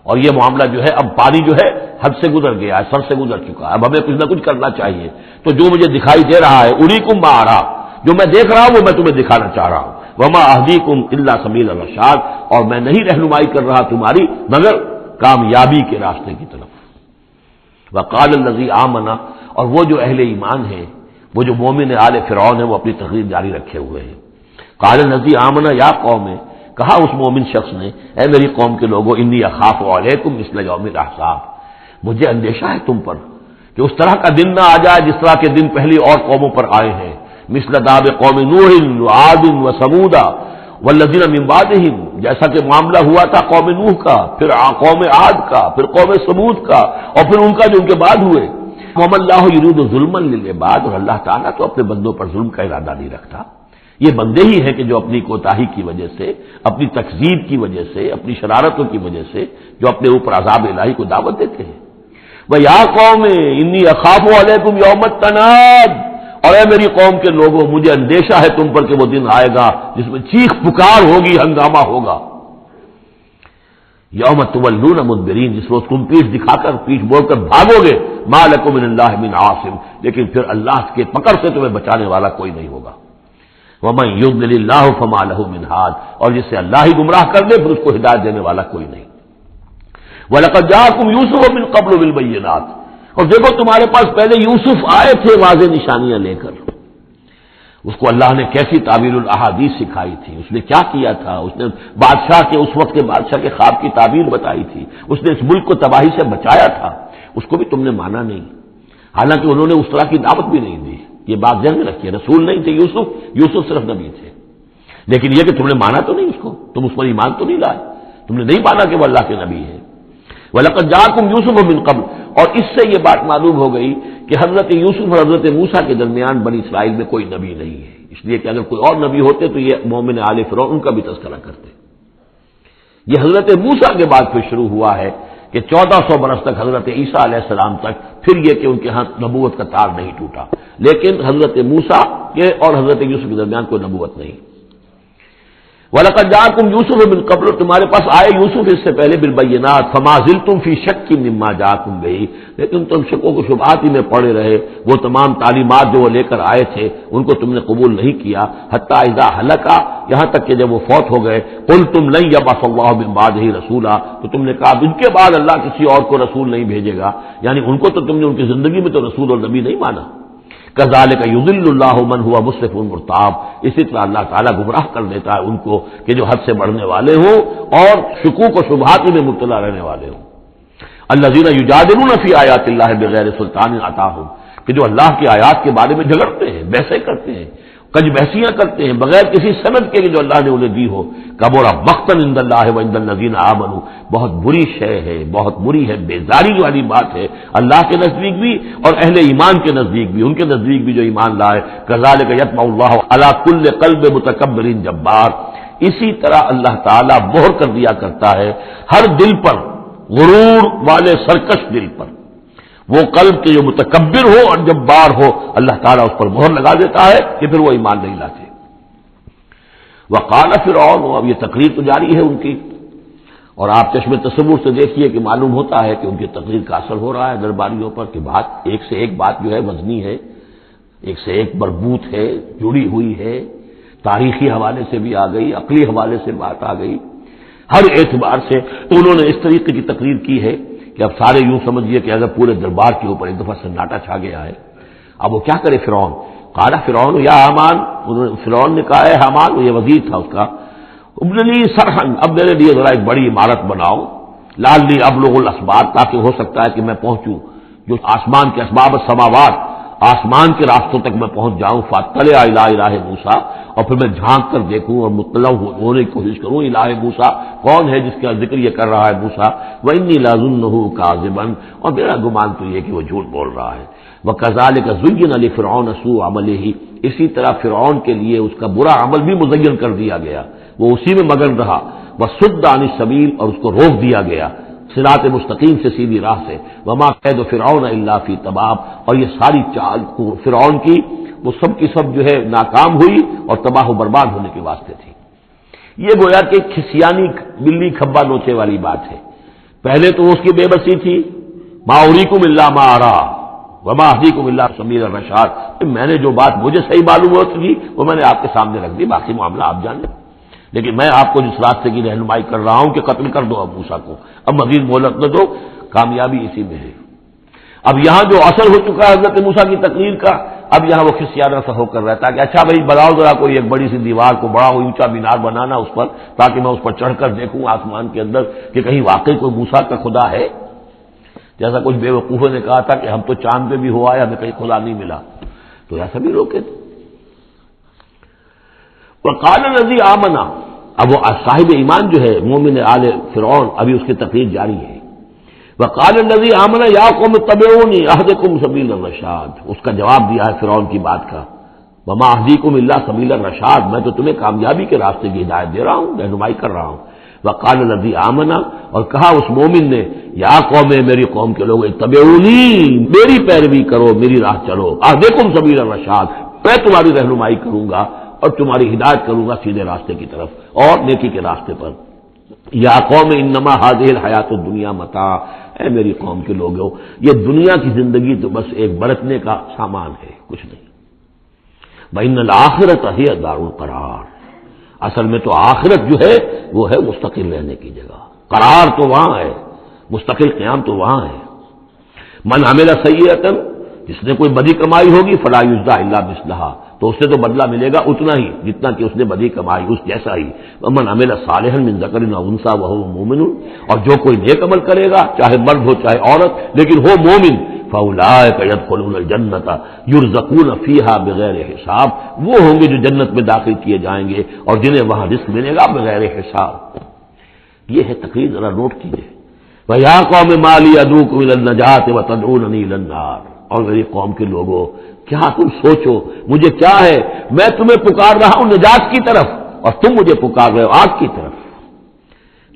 اور یہ معاملہ جو ہے اب پانی جو ہے حد سے گزر گیا ہے، سر سے گزر چکا ہے، اب ہمیں کچھ نہ کچھ کرنا چاہیے۔ تو جو مجھے دکھائی دے رہا ہے اریکم ما ارا، جو میں دیکھ رہا ہوں وہ میں تمہیں دکھانا چاہ رہا ہوں، وما اہدیکم الا سبیل الرشاد، اور میں نہیں رہنمائی کر رہا تمہاری مگر کامیابی کے راستے کی طرف۔ وقال الذی آمن، اور وہ جو اہل ایمان ہیں، وہ جو مومن آل فرعون ہیں، وہ اپنی تقریر جاری رکھے ہوئے ہیں۔ قال الذی آمن یا قوم، کہا اس مومن شخص نے، اے میری قوم کے لوگوں، انی اخاف علیکم مثل یوم الاحزاب، مجھے اندیشہ ہے تم پر کہ اس طرح کا دن نہ آ جائے جس طرح کے دن پہلی اور قوموں پر آئے ہیں، مثل داب قوم نوح وعاد وثمود والذین من بعدہم، جیسا کہ معاملہ ہوا تھا قوم نوح کا، پھر قوم عاد کا، پھر قوم ثمود کا، اور پھر ان کا جو ان کے بعد ہوئے۔ وما اللہ یرید ظلما للعباد، اور اللہ تعالیٰ تو اپنے بندوں پر ظلم کا ارادہ نہیں رکھتا، یہ بندے ہی ہیں کہ جو اپنی کوتاہی کی وجہ سے، اپنی تکذیب کی وجہ سے، اپنی شرارتوں کی وجہ سے جو اپنے اوپر عذاب الہی کو دعوت دیتے ہیں۔ وَيَا قَوْمِ إِنِّي أَخَافُ عَلَيْكُمْ يَوْمَ التَّنَادِ، اور اے میری قوم کے لوگوں، مجھے اندیشہ ہے تم پر کہ وہ دن آئے گا جس میں چیخ پکار ہوگی، ہنگامہ ہوگا۔ یوم تولون مدبرین، جس روز تم پیٹھ دکھا کر، پیٹھ موڑ کر بھاگو گے، ما لکم من اللہ من عاصم، لیکن پھر اللہ کے پکڑ سے تمہیں بچانے والا کوئی نہیں ہوگا۔ ومن یضلل اللہ فما لہ من ہاد، اور جس سے اللہ ہی گمراہ کر دے پھر اس کو ہدایت دینے والا کوئی نہیں۔ وَلَقَدْ جَاءَكُمْ يُوسُفُ مِنْ قَبْلُ بِالْبَيِّنَاتِ، اور دیکھو تمہارے پاس پہلے یوسف آئے تھے واضح نشانیاں لے کر، اس کو اللہ نے کیسی تعبیر الاحادیث سکھائی تھی، اس نے کیا کیا تھا، اس نے بادشاہ کے، اس وقت کے بادشاہ کے خواب کی تعبیر بتائی تھی، اس نے اس ملک کو تباہی سے بچایا تھا، اس کو بھی تم نے مانا نہیں، حالانکہ انہوں نے اس طرح کی دعوت بھی نہیں دی۔ یہ بات ذہن میں رکھیے، رسول نہیں تھے یوسف صرف نبی تھے، لیکن یہ کہ تم نے مانا تو نہیں اس کو، تم اس پر ایمان تو نہیں لائے، تم نے نہیں مانا کہ وہ اللہ کے نبی ہے۔ وَلَقَدْ جَاءَكُمْ يُوسُفُ مِنْ قَبْلُ، اور اس سے یہ بات معلوم ہو گئی کہ حضرت یوسف اور حضرت موسیٰ کے درمیان بنی اسرائیل میں کوئی نبی نہیں ہے، اس لیے کہ اگر کوئی اور نبی ہوتے تو یہ مومن آل فرعون ان کا بھی تذکرہ کرتے۔ یہ حضرت موسیٰ کے بعد پھر شروع ہوا ہے کہ 1400 برس تک حضرت عیسیٰ علیہ السلام تک، پھر یہ کہ ان کے ہاں نبوت کا تار نہیں ٹوٹا، لیکن حضرت موسیٰ کے اور حضرت یوسف کے درمیان کوئی نبوت نہیں۔ وَلَقَدْ جَاءَكُمْ يُوسُفُ مِنْ قَبْلُ، تمہارے پاس آئے یوسف اس سے پہلے بِالْبَيِّنَاتِ فَمَا زِلْتُمْ فِي شَكٍّ مِّمَّا جَاءَكُمْ بِهِ، لیکن تم شکوک و شبہات ہی میں پڑے رہے، وہ تمام تعلیمات جو وہ لے کر آئے تھے ان کو تم نے قبول نہیں کیا، حتیٰ اذا ہلک، یہاں تک کہ جب وہ فوت ہو گئے، قُلْتُمْ لَن يَبْعَثَ اللَّهُ مِن بَعْدِهِ رَسُولًا، تو تم نے کہا ان کے بعد اللہ کسی اور کو رسول نہیں بھیجے گا، یعنی ان کو تو تم نے ان کی زندگی میں تو رسول اور نبی نہیں مانا۔ کذالک یضل اللہ من هو مسرف مرتاب، اسی طرح اللہ تعالیٰ گمراہ کر دیتا ہے ان کو کہ جو حد سے بڑھنے والے ہوں اور شکوک و شبہات میں مبتلا رہنے والے ہوں۔ الذین یجادلون فی آیات اللہ بغیر سلطان اتاہم، کہ جو اللہ کی آیات کے بارے میں جھگڑتے ہیں، بحثیں کرتے ہیں، کج بحثیاں کرتے ہیں بغیر کسی سند کے جو اللہ نے انہیں دی ہو، کبر مقتا عند اللہ وعند الذین آمنوا، بہت بری شے ہے، بہت بری ہے، بیزاری والی بات ہے اللہ کے نزدیک بھی اور اہل ایمان کے نزدیک بھی، ان کے نزدیک بھی جو ایمان لائے۔ کذالک یطبع اللہ علی کل قلب متکبر جبار، اسی طرح اللہ تعالیٰ مہر کر دیا کرتا ہے ہر دل پر، غرور والے سرکش دل پر، وہ قلب کے جو متکبر ہو اور جبار ہو، اللہ تعالیٰ اس پر مہر لگا دیتا ہے کہ پھر وہ ایمان نہیں لاتے۔ وقال فرعون، اب یہ تقریر تو جاری ہے ان کی، اور آپ چشم تصور سے دیکھیے کہ معلوم ہوتا ہے کہ ان کی تقریر کا اثر ہو رہا ہے درباریوں پر، کہ بات ایک سے ایک بات جو ہے وزنی ہے، ایک سے ایک مربوط ہے، جڑی ہوئی ہے، تاریخی حوالے سے بھی آ گئی، عقلی حوالے سے بات آ گئی، ہر اعتبار سے انہوں نے اس طریقے کی تقریر کی ہے کہ اب سارے یوں سمجھیے کہ اگر پورے دربار کے اوپر ایک دفعہ سناٹا چھا گیا ہے۔ اب وہ کیا کرے فرعون؟ قال فرعون یا حامان، فرعون نے کہا ہے حامان، یہ وزیر تھا اس کا، ابن لی صرحا، اب میرے لیے ذرا ایک بڑی عمارت بناؤ، لعلی ابلغ الاسباب، تاکہ ہو سکتا ہے کہ میں پہنچوں جو آسمان کے اسباب السماوات، آسمان کے راستوں تک میں پہنچ جاؤں، فاطلع الی الہ موسیٰ، اور پھر میں جھانک کر دیکھوں اور مطلع ہونے کی کوشش کروں الہ موسیٰ کون ہے جس کا ذکر یہ کر رہا ہے موسیٰ، وانی لاظنہ کاذبا، اور میرا گمان تو یہ کہ وہ جھوٹ بول رہا ہے۔ وکذالک زین لفرعون سوء عملہ، اسی طرح فرعون کے لیے اس کا برا عمل بھی مزین کر دیا گیا، وہ اسی میں مگن رہا، وصد عن السبیل، اور اس کو روک دیا گیا صراط مستقیم سے، سیدھی راہ سے، وما کید فرعون الا فی تباب، اور یہ ساری چال فرعون کی وہ سب کی سب جو ہے ناکام ہوئی اور تباہ و برباد ہونے کے واسطے تھی۔ یہ گویا کہ کھسیانی بلی کھبا نوچے والی بات ہے۔ پہلے تو اس کی بے بسی تھی، ما اریکم الا ما ارا وما اهدیکم الا سبیل الرشاد، میں نے جو بات مجھے صحیح معلوم ہوتی تھی وہ میں نے آپ کے سامنے رکھ دی، باقی معاملہ آپ جانیں، لیکن میں آپ کو جس راستے کی رہنمائی کر رہا ہوں کہ قتل کر دو اب موسیٰ کو، اب مزید مہلت نہ دو، کامیابی اسی میں ہے۔ اب یہاں جو اثر ہو چکا ہے حضرت موسیٰ کی تقریر کا، اب یہاں وہ خسیانہ سا ہو کر رہتا ہے کہ اچھا بھائی بناؤ ذرا کوئی ایک بڑی سی دیوار کو، بڑا اونچا مینار بنانا اس پر، تاکہ میں اس پر چڑھ کر دیکھوں آسمان کے اندر کہ کہیں واقعی کوئی موسیٰ کا خدا ہے۔ جیسا کچھ بے وقوفوں نے کہا تھا کہ ہم تو چاند پہ بھی ہو آئے، ہمیں کہیں خدا نہیں ملا، تو ایسا بھی روکے تھے۔ وقال الذی آمنا، اب وہ صاحب ایمان جو ہے مومن آل فرعون، ابھی اس کی تقریر جاری ہے۔ وقال الذی آمنا یا قوم اتبعونی اہدکم سبیل الرشاد، اس کا جواب دیا ہے فرعون کی بات کا، وما اہدیکم الا سبیل الرشاد، میں تو تمہیں کامیابی کے راستے کی ہدایت دے رہا ہوں، رہنمائی کر رہا ہوں۔ وقال الذی آمنا، اور کہا اس مومن نے، یا قوم، میری قوم کے لوگ، اتبعونی، میری پیروی کرو، میری راہ چلو، اہدکم سبیل الرشاد، میں تمہاری رہنمائی کروں گا اور تمہاری ہدایت کروں گا سیدھے راستے کی طرف اور نیکی کے راستے پر۔ یا قوم انما هذه الحیات الدنیا متاع، اے میری قوم کے لوگوں، یہ دنیا کی زندگی تو بس ایک برتنے کا سامان ہے، کچھ نہیں۔ وَإِنَّ الْآخِرَةَ هِيَ دَارُ الْقَرَارِ، اصل میں تو آخرت جو ہے وہ ہے مستقل رہنے کی جگہ، قرار تو وہاں ہے، مستقل قیام تو وہاں ہے۔ من عمل سیئۃ، جس نے کوئی بدی کمائی ہوگی، فلا یجزی الا مثلھا، تو اس سے تو بدلہ ملے گا اتنا ہی جتنا کہ اس نے بدی کمائی، اس جیسا ہی۔ ومن عمل صالحا من ذکر او انثی وهو مؤمن، اور جو کوئی نیک عمل کرے گا، چاہے مرد ہو چاہے عورت، لیکن ہو مومن، فاولئک يدخلون الجنۃ یرزقون فیہا بغیر حساب، وہ ہوں گے جو جنت میں داخل کیے جائیں گے اور جنہیں وہاں رزق ملے گا بغیر حساب۔ یہ ہے تقریر، ذرا نوٹ کیجیے۔ وَيَا قَوْمِ مَا لِي أَدْعُوكُمْ إِلَى النَّجَاةِ وَتَدْعُونَنِي إِلَى النَّارِ، اور میری قوم کے لوگوں، کیا تم سوچو مجھے کیا ہے، میں تمہیں پکار رہا ہوں نجات کی طرف اور تم مجھے پکار رہے ہو آگ کی طرف۔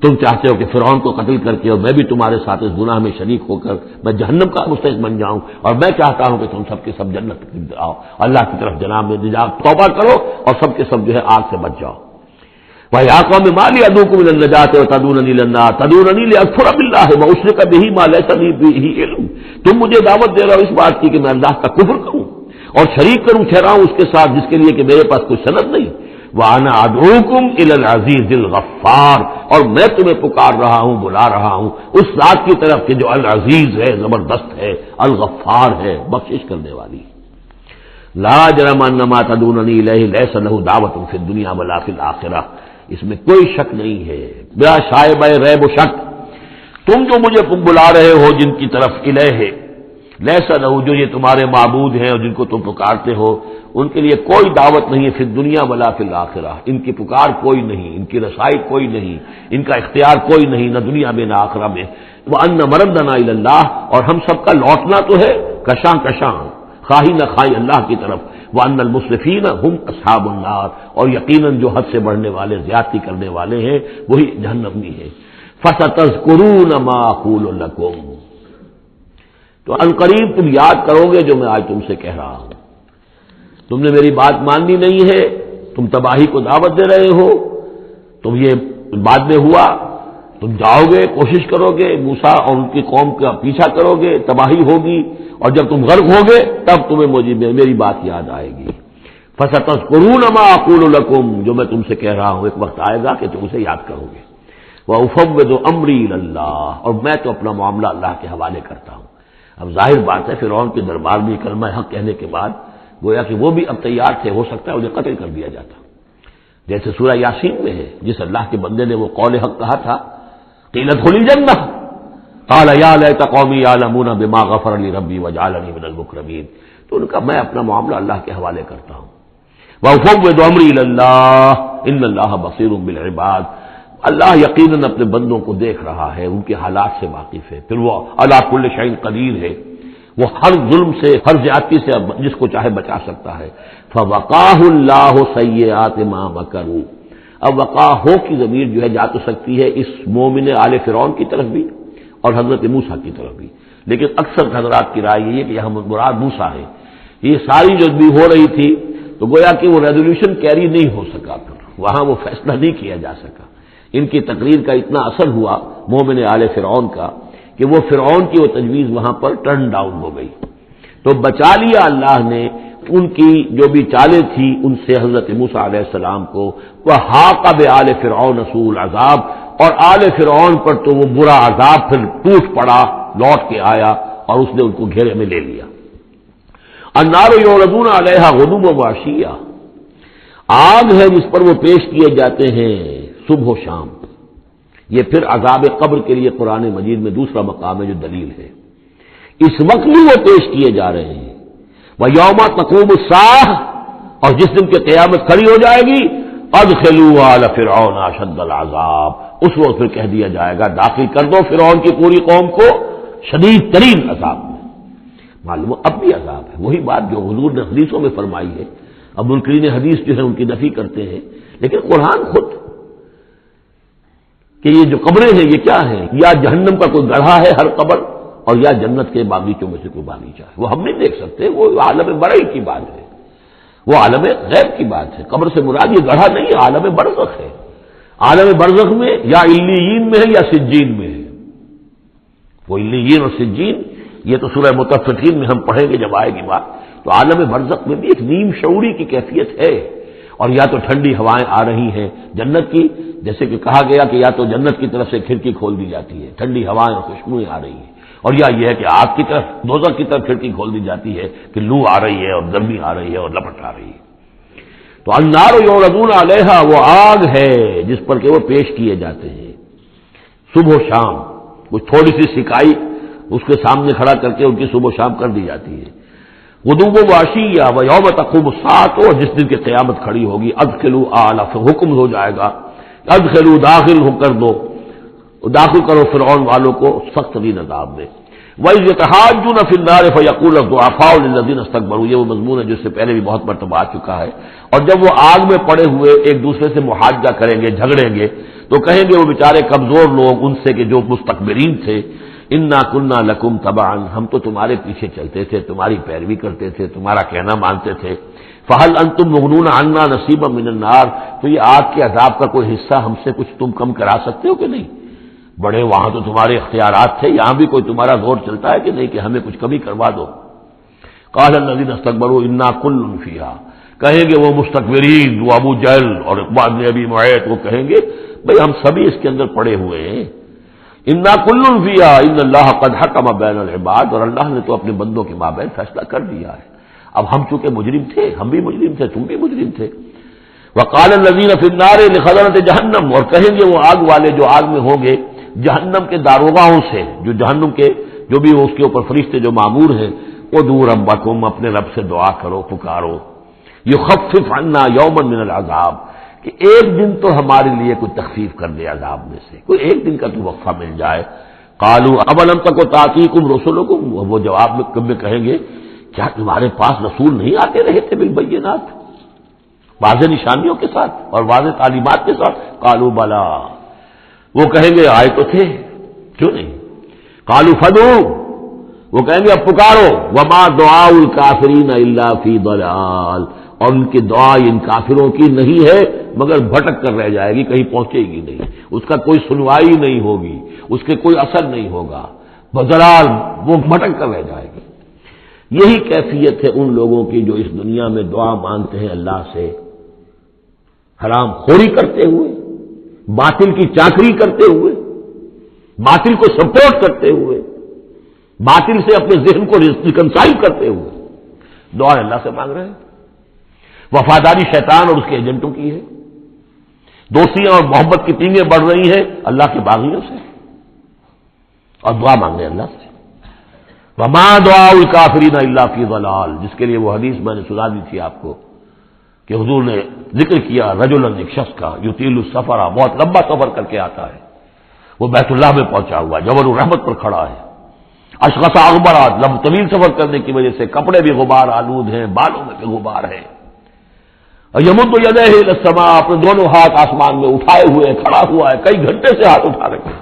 تم چاہتے ہو کہ فرعون کو قتل کر کے اور میں بھی تمہارے ساتھ اس گناہ میں شریک ہو کر میں جہنم کا مستحق بن جاؤں، اور میں چاہتا ہوں کہ تم سب کے سب جنت آؤ، اللہ کی طرف جناب میں نجات توبہ کرو اور سب کے سب جو ہے آگ سے بچ جاؤ۔ وَيَا قَوْمِ مَا لِي أَدْعُوكُمْ إِلَى النَّجَاةِ وَتَدْعُونَنِي إِلَى النَّارِ تَدْعُونَنِي لِأَكْفُرَ بِاللَّهِ وَأُشْرِكَ بِهِ مَا لَيْسَ لِي بِهِ عِلْمٌ، تم مجھے دعوت دے رہے ہو اس بات کی کہ میں اللہ کا کفر کروں اور شریک کروں ٹھہراؤں اس کے ساتھ جس کے لیے کہ میرے پاس کوئی سند نہیں۔ وَأَنَا أَدْعُوكُمْ إِلَى الْعَزِيزِ الْغَفَّارِ، اور میں تمہیں پکار رہا ہوں، بلا رہا ہوں اس ذات کی طرف کہ جو العزیز ہے، زبردست ہے، الغفار ہے، بخشش کرنے والی۔ لا جرم ان ما تدعوننی الیہ لیس لہ دعوۃ فی الدنیا ولا فی الآخرہ، اس میں کوئی شک نہیں ہے، بلا شائبہ ریب و شک، تم جو مجھے بلا رہے ہو جن کی طرف الیہ، لیس لہ، جو یہ تمہارے معبود ہیں اور جن کو تم پکارتے ہو، ان کے لیے کوئی دعوت نہیں ہے فی الدنیا ولا فی الآخرہ، ان کی پکار کوئی نہیں، ان کی رسائی کوئی نہیں، ان کا اختیار کوئی نہیں، نہ دنیا میں نہ آخرہ میں۔ وَأَنَّ مَرَدَّنَا إِلَى اللَّهِ، اور ہم سب کا لوٹنا تو ہے کشاں کشاں، خواہی نہ خواہی اللہ کی طرف۔ وَأَنَّ الْمُسْرِفِينَ هُمْ أَصْحَابُ النَّارِ، اور یقیناً جو حد سے بڑھنے والے، زیادتی کرنے والے ہیں وہی جہنمی ہے۔ فَسَتَذْكُرُونَ مَا أَقُولُ لَكُمْ، تو عنقریب تم یاد کرو گے جو میں آج تم سے کہہ رہا ہوں۔ تم نے میری بات ماننی نہیں ہے، تم تباہی کو دعوت دے رہے ہو، تم یہ بعد میں ہوا، تم جاؤ گے، کوشش کرو گے، موسیٰ اور ان کی قوم کا پیچھا کرو گے، تباہی ہوگی، اور جب تم غرق ہوگے تب تمہیں میری بات یاد آئے گی۔ فَسَتَذْكُرُونَ مَا أَقُولُ لَكُمْ، جو میں تم سے کہہ رہا ہوں ایک وقت آئے گا کہ تم اسے یاد کرو گے۔ وَأُفَوِّضُ أَمْرِي إِلَى اللَّهِ، اور میں تو اپنا معاملہ اللہ کے حوالے کرتا ہوں۔ اب ظاہر بات ہے فرعون کے دربار میں کلمہ حق کہنے کے بعد گویا کہ وہ بھی اب تیار تھے، ہو سکتا ہے انہیں قتل کر دیا جاتا، جیسے سورہ یاسین میں ہے، جس اللہ کے بندے نے وہ قول حق کہا تھا، قیل ادخل الجنہ، قال یا لیت قومی یعلمون بما غفر لی ربی وجعلنی من المکرمین، تو ان کا میں اپنا معاملہ اللہ کے حوالے کرتا ہوں. وَأُفَوِّضُ أَمْرِي إِلَى اللَّهِ إِنَّ اللَّهَ بَصِيرٌ بِالْعِبَادِ، اللہ یقیناً اپنے بندوں کو دیکھ رہا ہے، ان کے حالات سے واقف ہے. پھر وہ علی کل شیء قدیر ہے، وہ ہر ظلم سے، ہر زیادتی سے جس کو چاہے بچا سکتا ہے. فَوَقَاهُ اللَّهُ سَيِّئَاتِ مَا مَكَرُوا، اب وقا ہو کی ضمیر جو ہے جا تو سکتی ہے اس مومن آل فرعون کی طرف بھی اور حضرت موسیٰ کی طرف بھی، لیکن اکثر حضرات کی رائے یہ ہے کہ یہاں مراد موسیٰ ہے. یہ ساری جو بھی ہو رہی تھی تو گویا کہ وہ ریزولوشن کیری نہیں ہو سکا، پھر وہاں وہ فیصلہ نہیں کیا جا سکا. ان کی تقریر کا اتنا اثر ہوا مومن آل فرعون کا کہ وہ فرعون کی وہ تجویز وہاں پر ٹرن ڈاؤن ہو گئی. تو بچا لیا اللہ نے ان کی جو بھی چالیں تھی ان سے حضرت موسیٰ علیہ السلام کو. وحاق بآل فرعون سوء العذاب، اور آل فرعون پر تو وہ برا عذاب پھر ٹوٹ پڑا، لوٹ کے آیا اور اس نے ان کو گھیرے میں لے لیا. النار یعرضون علیہا غدوا وعشیا، آگ ہے جس پر وہ پیش کیے جاتے ہیں صبح و شام. یہ پھر عذاب قبر کے لیے قرآن مجید میں دوسرا مقام ہے جو دلیل ہے. اس وقت بھی وہ پیش کیے جا رہے ہیں. وَيَوْمَ تَقُومُ السَّاعَةُ، اور جس دن کی قیامت کھڑی ہو جائے گی أَدْخِلُوا آلَ فِرْعَوْنَ أَشَدَّ الْعَذَابِ، اس وقت پھر کہہ دیا جائے گا داخل کر دو فرعون کی پوری قوم کو شدید ترین عذاب میں. معلوم اب بھی عذاب ہے، وہی بات جو حضور نے حدیثوں میں فرمائی ہے. اب منکرین حدیث جو ہے ان کی نفی کرتے ہیں، لیکن قرآن خود کہ یہ جو قبریں ہیں یہ کیا ہیں، یا جہنم کا کوئی گڑھا ہے ہر قبر، اور یا جنت کے باغیچوں میں سے کوئی باغیچہ ہے. وہ ہم نہیں دیکھ سکتے، وہ عالم برئی کی بات ہے، وہ عالم غیب کی بات ہے. قبر سے مراد یہ گڑھا نہیں ہے، عالم برزخ ہے. عالم برزخ میں یا علیین میں ہے یا سجین میں ہے. وہ علیین اور سجین یہ تو سورہ مطففین میں ہم پڑھیں گے جب آئے گی بات. تو عالم برزخ میں بھی ایک نیم شعوری کی کیفیت ہے، اور یا تو ٹھنڈی ہوائیں آ رہی ہیں جنت کی، جیسے کہ کہا گیا کہ یا تو جنت کی طرف سے کھڑکی کھول دی جاتی ہے، ٹھنڈی ہوائیں اور خوشبوئیں آ رہی ہیں، اور یا یہ ہے کہ آگ کی طرف، دوزخ کی طرف کھڑکی کھول دی جاتی ہے کہ لو آ رہی ہے اور گرمی آ رہی ہے اور لپٹ آ رہی ہے. تو النار یعرضون علیہا، وہ آگ ہے جس پر کہ وہ پیش کیے جاتے ہیں صبح و شام. کچھ تھوڑی سی سکائی اس کے سامنے کھڑا کر کے ان کی صبح و شام کر دی جاتی ہے. غدوا وعشیا ویوم تقوم الساعۃ، اور جس دن کی قیامت کھڑی ہوگی ادخلوا آل، حکم ہو جائے گا ادخلوا، داخل ہو کر دو، داخل کرو فرعون والوں کو سخت ترین عذاب میں. وَإِذْ يَتَحَاجُّونَ فِي النَّارِ فَيَقُولُ الضُّعَفَاءُ لِلَّذِينَ اسْتَكْبَرُوا، یہ وہ مضمون ہے جس سے پہلے بھی بہت مرتبہ آ چکا ہے. اور جب وہ آگ میں پڑے ہوئے ایک دوسرے سے محاجہ کریں گے، جھگڑیں گے، تو کہیں گے وہ بیچارے کمزور لوگ ان سے کہ جو مستکبرین تھے، اِنَّا كُنَّا لَكُمْ تَبَعًا، ہم تو تمہارے پیچھے چلتے تھے، تمہاری پیروی کرتے تھے، تمہارا کہنا مانتے تھے. فَهَلْ أَنْتُمْ مُغْنُونَ عَنَّا نَصِيبًا مِنَ النَّارِ، تو یہ آگ کے عذاب کا کوئی حصہ ہم سے کچھ تم کم کرا سکتے ہو کہ نہیں؟ بڑے وہاں تو تمہارے اختیارات تھے، یہاں بھی کوئی تمہارا زور چلتا ہے کہ نہیں کہ ہمیں کچھ کمی کروا دو. قال الذين استكبروا انا كل فيها، کہیں گے وہ مستکبرین، وہ ابو جہل اور اقبال بن ابی معیط، وہ کہیں گے بھئی ہم سبھی اس کے اندر پڑے ہوئے ہیں. انا كل فيها ان الله قد حكم بين العباد، اور اللہ نے تو اپنے بندوں کے مابین فیصلہ کر دیا ہے. اب ہم چونکہ مجرم تھے، ہم بھی مجرم تھے، تم بھی مجرم تھے. وقال الذين في النار لخزنة جہنم، اور کہیں گے وہ آگ والے جو آگ میں ہوں گے جہنم کے داروغاؤں سے، جو جہنم کے جو بھی اس کے اوپر فرشتے جو معمور ہیں، ادعوا ربکم، اپنے رب سے دعا کرو، پکارو، یخفف عنا یوما من العذاب، کہ ایک دن تو ہمارے لیے کوئی تخفیف کر دے عذاب میں سے، کوئی ایک دن کا تو وقفہ مل جائے. قالوا اولم تک تاتیکم رسلکم، وہ جواب میں کہیں گے کیا تمہارے پاس رسول نہیں آتے رہے تھے بالبینات، واضح نشانیوں کے ساتھ اور واضح تعلیمات کے ساتھ؟ قالوا بلا، وہ کہیں گے آئے تو تھے، کیوں نہیں؟ قالوا فدعوا، وہ کہیں گے اب پکارو. وما دعاء الکافرین الا فی ضلال، اور ان کی دعا ان کافروں کی نہیں ہے مگر بھٹک کر رہ جائے گی، کہیں پہنچے گی نہیں، اس کا کوئی سنوائی نہیں ہوگی، اس کے کوئی اثر نہیں ہوگا، بضلال، وہ بھٹک کر رہ جائے گی. یہی کیفیت ہے ان لوگوں کی جو اس دنیا میں دعا مانگتے ہیں اللہ سے، حرام خوری کرتے ہوئے، باطل کی چاکری کرتے ہوئے، باطل کو سپورٹ کرتے ہوئے، باطل سے اپنے ذہن کو ریکنسائل کرتے ہوئے دعا اللہ سے مانگ رہے ہیں. وفاداری شیطان اور اس کے ایجنٹوں کی ہے، دوستیاں اور محبت کی پینگیں بڑھ رہی ہیں اللہ کے باغیوں سے. اور دعا مانگے اللہ سے. وما دعاء الکافرین الا فی ضلال، جس کے لیے وہ حدیث میں نے سنا دی تھی آپ کو کہ حضور نے ذکر کیا رجلا، ایک شخص کا یطیل السفر، بہت لمبا سفر کر کے آتا ہے، وہ بیت اللہ میں پہنچا ہوا ہے، جبل الرحمت پر کھڑا ہے، اشخص اغبر، لمبا طویل سفر کرنے کی وجہ سے کپڑے بھی غبار آلود ہیں، بالوں میں بھی غبار ہے، اور یمد یدیہ الی السماء، اپنے دونوں ہاتھ آسمان میں اٹھائے ہوئے کھڑا ہوا ہے، کئی گھنٹے سے ہاتھ اٹھا رکھے،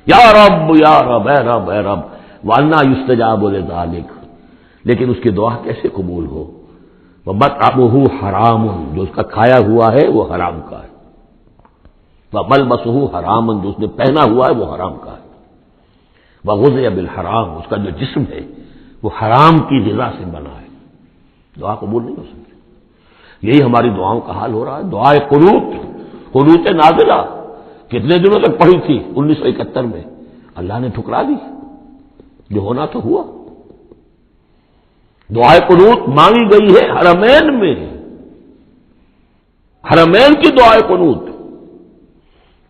یا رب یا رب، اے رب اے رب، وَأَنَّىٰ يُسْتَجَابُ لِذَٰلِكَ، لیکن اس کی دعا کیسے قبول ہو؟ وَمَطْعَمُهُ حَرَامٌ، جو اس کا کھایا ہوا ہے وہ حرام کا ہے، وَمَلْبَسُهُ حَرَامٌ، جو اس نے پہنا ہوا ہے وہ حرام کا ہے، وَغُذِيَ بِالْحَرَامِ، اس کا جو جسم ہے وہ حرام کی غذا سے بنا ہے، دعا قبول نہیں ہو سکتی. یہی ہماری دعاؤں کا حال ہو رہا ہے. دعائے قنوت، قنوت نازلہ کتنے دنوں تک پڑھی تھی 1971 میں، اللہ نے ٹھکرا دی، جو ہونا تو ہوا. دعائے قنوت مانگی گئی ہے حرمین میں، حرمین کی دعائے قنوت.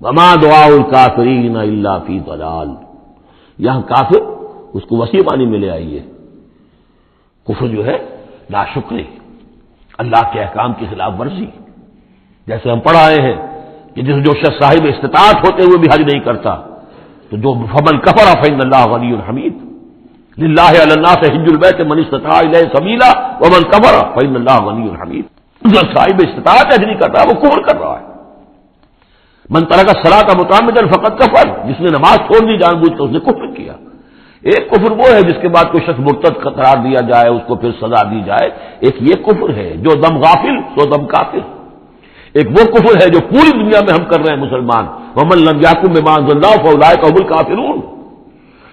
وما دعاء الکافرین الا فی ضلال، یہاں کافر اس کو وسیع معنی میں لے آئیے. کفر جو ہے ناشکری، اللہ کے احکام کی خلاف ورزی، جیسے ہم پڑھ آئے ہیں کہ جو شخص صاحب استطاعت ہوتے ہوئے بھی حج نہیں کرتا، تو جو فمن کفر فإن اللہ غنی حمید، للہ علی الناس حج البیت من استطاع الیہ سبیلا ومن کفر فإن اللہ غنی حمید. جو صاحب استطاعت حج نہیں کرتا وہ کفر کر رہا ہے. من ترک الصلاۃ متعمدا فقد کفر، جس نے نماز چھوڑ دی جان بوجھ کر اس نے کفر کیا. ایک کفر وہ ہے جس کے بعد کوئی شخص مرتد قرار دیا جائے، اس کو پھر سزا دی جائے، ایک یہ کفر ہے جو دم غافل سو دم کافر. ایک وہ کفر ہے جو پوری دنیا میں ہم کر رہے ہیں مسلمان، ومن لم یحکم بما انزل اللہ فاولئک هم الکافرون،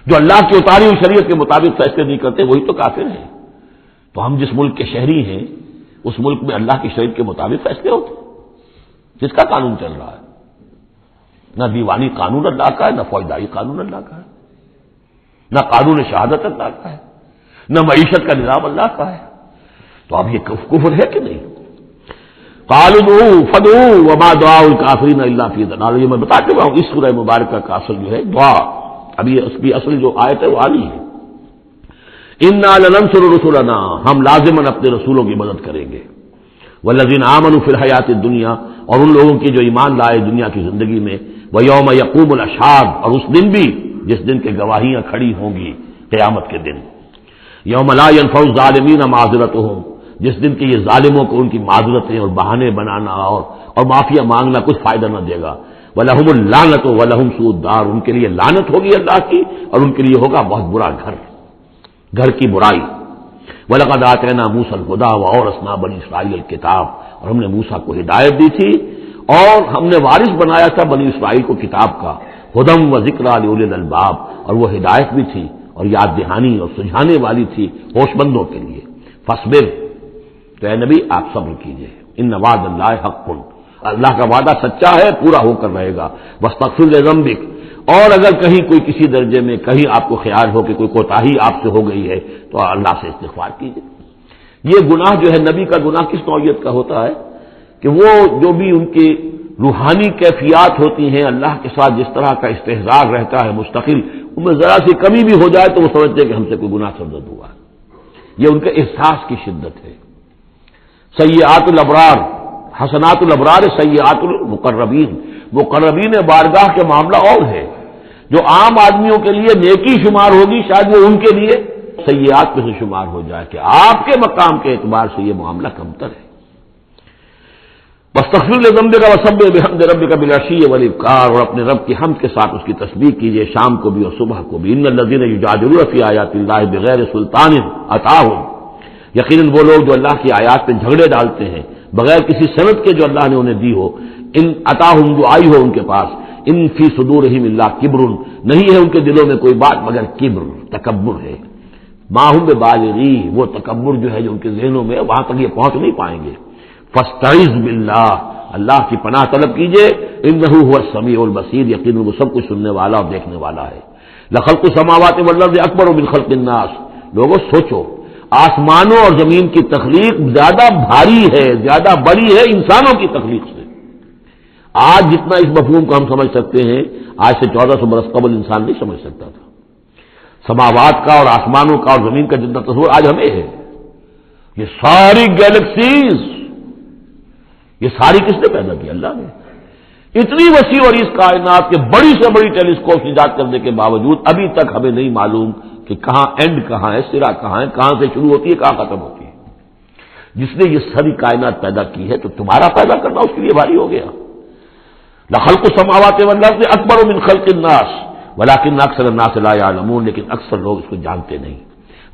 جو اللہ کی اتاری ہوئی شریعت کے مطابق فیصلے نہیں کرتے وہی تو کافر ہیں. تو ہم جس ملک کے شہری ہیں اس ملک میں اللہ کی شریعت کے مطابق فیصلے ہوتے، جس کا قانون چل رہا ہے. نہ دیوانی قانون اللہ کا ہے، نہ فوجداری قانون اللہ کا ہے، نہ قانون شہادت اللہ کا ہے، نہ معیشت کا نظام اللہ کا ہے. تو اب یہ کفر ہے کہ نہیں؟ قالوا ادعوا فادعوا وما دعاء الکافرین الا فی ضلال. یہ میں بتا چکا ہوں اس سورہ مبارکہ کا اصل جو ہے دعا، ابھی اس کی اصل جو آیت ہے وہ آنی ہے. انا لننصر رسلنا، ہم لازماً اپنے رسولوں کی مدد کریں گے. والذین آمنوا فی الحیات الدنیا، اور ان لوگوں کی جو ایمان لائے دنیا کی زندگی میں. ویوم یقوم الاشہاد، اور اس دن بھی جس دن کے گواہیاں کھڑی ہوں گی قیامت کے دن. یوم لا ينفع الظالمین معذرتهم، جس دن کے یہ ظالموں کو ان کی معذرتیں اور بہانے بنانا اور معافیا مانگنا کچھ فائدہ نہ دے گا. وَلَهُمُ اللَّعْنَةُ وَلَهُمْ سُوءُ الدَّارِ، ان کے لیے لعنت ہوگی اللہ کی اور ان کے لیے ہوگا بہت برا گھر کی برائی. وَلَقَدْ آتَيْنَا مُوسَى الْهُدَىٰ وَأَوْرَثْنَا بَنِي إِسْرَائِيلَ الْكِتَابَ، اور ہم نے موسیٰ کو ہدایت دی تھی اور ہم نے وارث بنایا تھا بنی اسرائیل کو کتاب کا. ہدی و ذکریٰ لأولی الالباب، اور وہ ہدایت بھی تھی اور یاد دہانی اور سجھانے والی تھی ہوش مندوں کے لیے. فاصبر، تو اے نبی آپ صبر کیجئے. ان وعد اللہ حق، اللہ کا وعدہ سچا ہے، پورا ہو کر رہے گا. واستغفر لذنبک، اور اگر کہیں کوئی کسی درجے میں کہیں آپ کو خیال ہو کہ کوئی کوتاہی آپ سے ہو گئی ہے تو اللہ سے استغفار کیجئے. یہ گناہ جو ہے نبی کا گناہ کس نوعیت کا ہوتا ہے کہ وہ جو بھی ان کی روحانی کیفیات ہوتی ہیں اللہ کے ساتھ جس طرح کا استحضار رہتا ہے مستقل، ان میں ذرا سی کمی بھی ہو جائے تو وہ سمجھتے ہیں کہ ہم سے کوئی گناہ سرزد ہوا ہے. یہ ان کے احساس کی شدت ہے. سیئات الابرار حسنات الابرار سیئات المقربین، مقربین بارگاہ کے معاملہ اور ہے. جو عام آدمیوں کے لیے نیکی شمار ہوگی شاید وہ ان کے لیے سیئات میں سے شمار ہو جائے کہ آپ کے مقام کے اعتبار سے یہ معاملہ کمتر ہے. واستغفر لذنبک وسبح بحمد ربک بالعشی والابکار، اور اپنے رب کی حمد کے ساتھ اس کی تسبیح کیجیے شام کو بھی اور صبح کو بھی. ان الذین یجادلون فی آیات اللہ بغیر سلطان اتاہم، یقیناً وہ لوگ جو اللہ کی آیات پہ جھگڑے ڈالتے ہیں بغیر کسی سند کے جو اللہ نے انہیں دی ہو. ان اتاہم، جو آئی ہو ان کے پاس. ان فی صدورہم الا کبر، نہیں ہے ان کے دلوں میں کوئی بات مگر کبر، تکبر ہے. ما ہم ببالغی، وہ تکبر جو ہے جو ان کے ذہنوں میں وہاں تک یہ پہنچ نہیں پائیں گے. فاستعذ باللہ، اللہ کی پناہ طلب کیجئے. انہ هو السمیع البصیر، یقیناً وہ سب کچھ سننے والا اور دیکھنے والا ہے. لخلق السماوات والارض اکبر من خلق الناس، لوگوں سوچو آسمانوں اور زمین کی تخلیق زیادہ بھاری ہے، زیادہ بڑی ہے انسانوں کی تخلیق سے. آج جتنا اس مفہوم کو ہم سمجھ سکتے ہیں آج سے 1400 برس قبل انسان نہیں سمجھ سکتا تھا. سماوات کا اور آسمانوں کا اور زمین کا جتنا تصور آج ہمیں ہے، یہ ساری گیلیکسیز، یہ ساری کس نے پیدا کی؟ اللہ نے۔ اتنی وسیع اور اس کائنات کے بڑی سے بڑی ٹیلیسکوپ ایجاد کرنے کے باوجود ابھی تک ہمیں نہیں معلوم کہ کہاں اینڈ کہاں ہے، سرا کہاں ہے، کہاں سے شروع ہوتی ہے کہاں ختم ہوتی ہے۔ جس نے یہ ساری کائنات پیدا کی ہے تو تمہارا پیدا کرنا اس کے لیے بھاری ہو گیا۔ لخلق السماوات والارض اکبر من خلق الناس ولکن اکثر الناس لا یعلمون، لیکن اکثر لوگ اس کو جانتے نہیں۔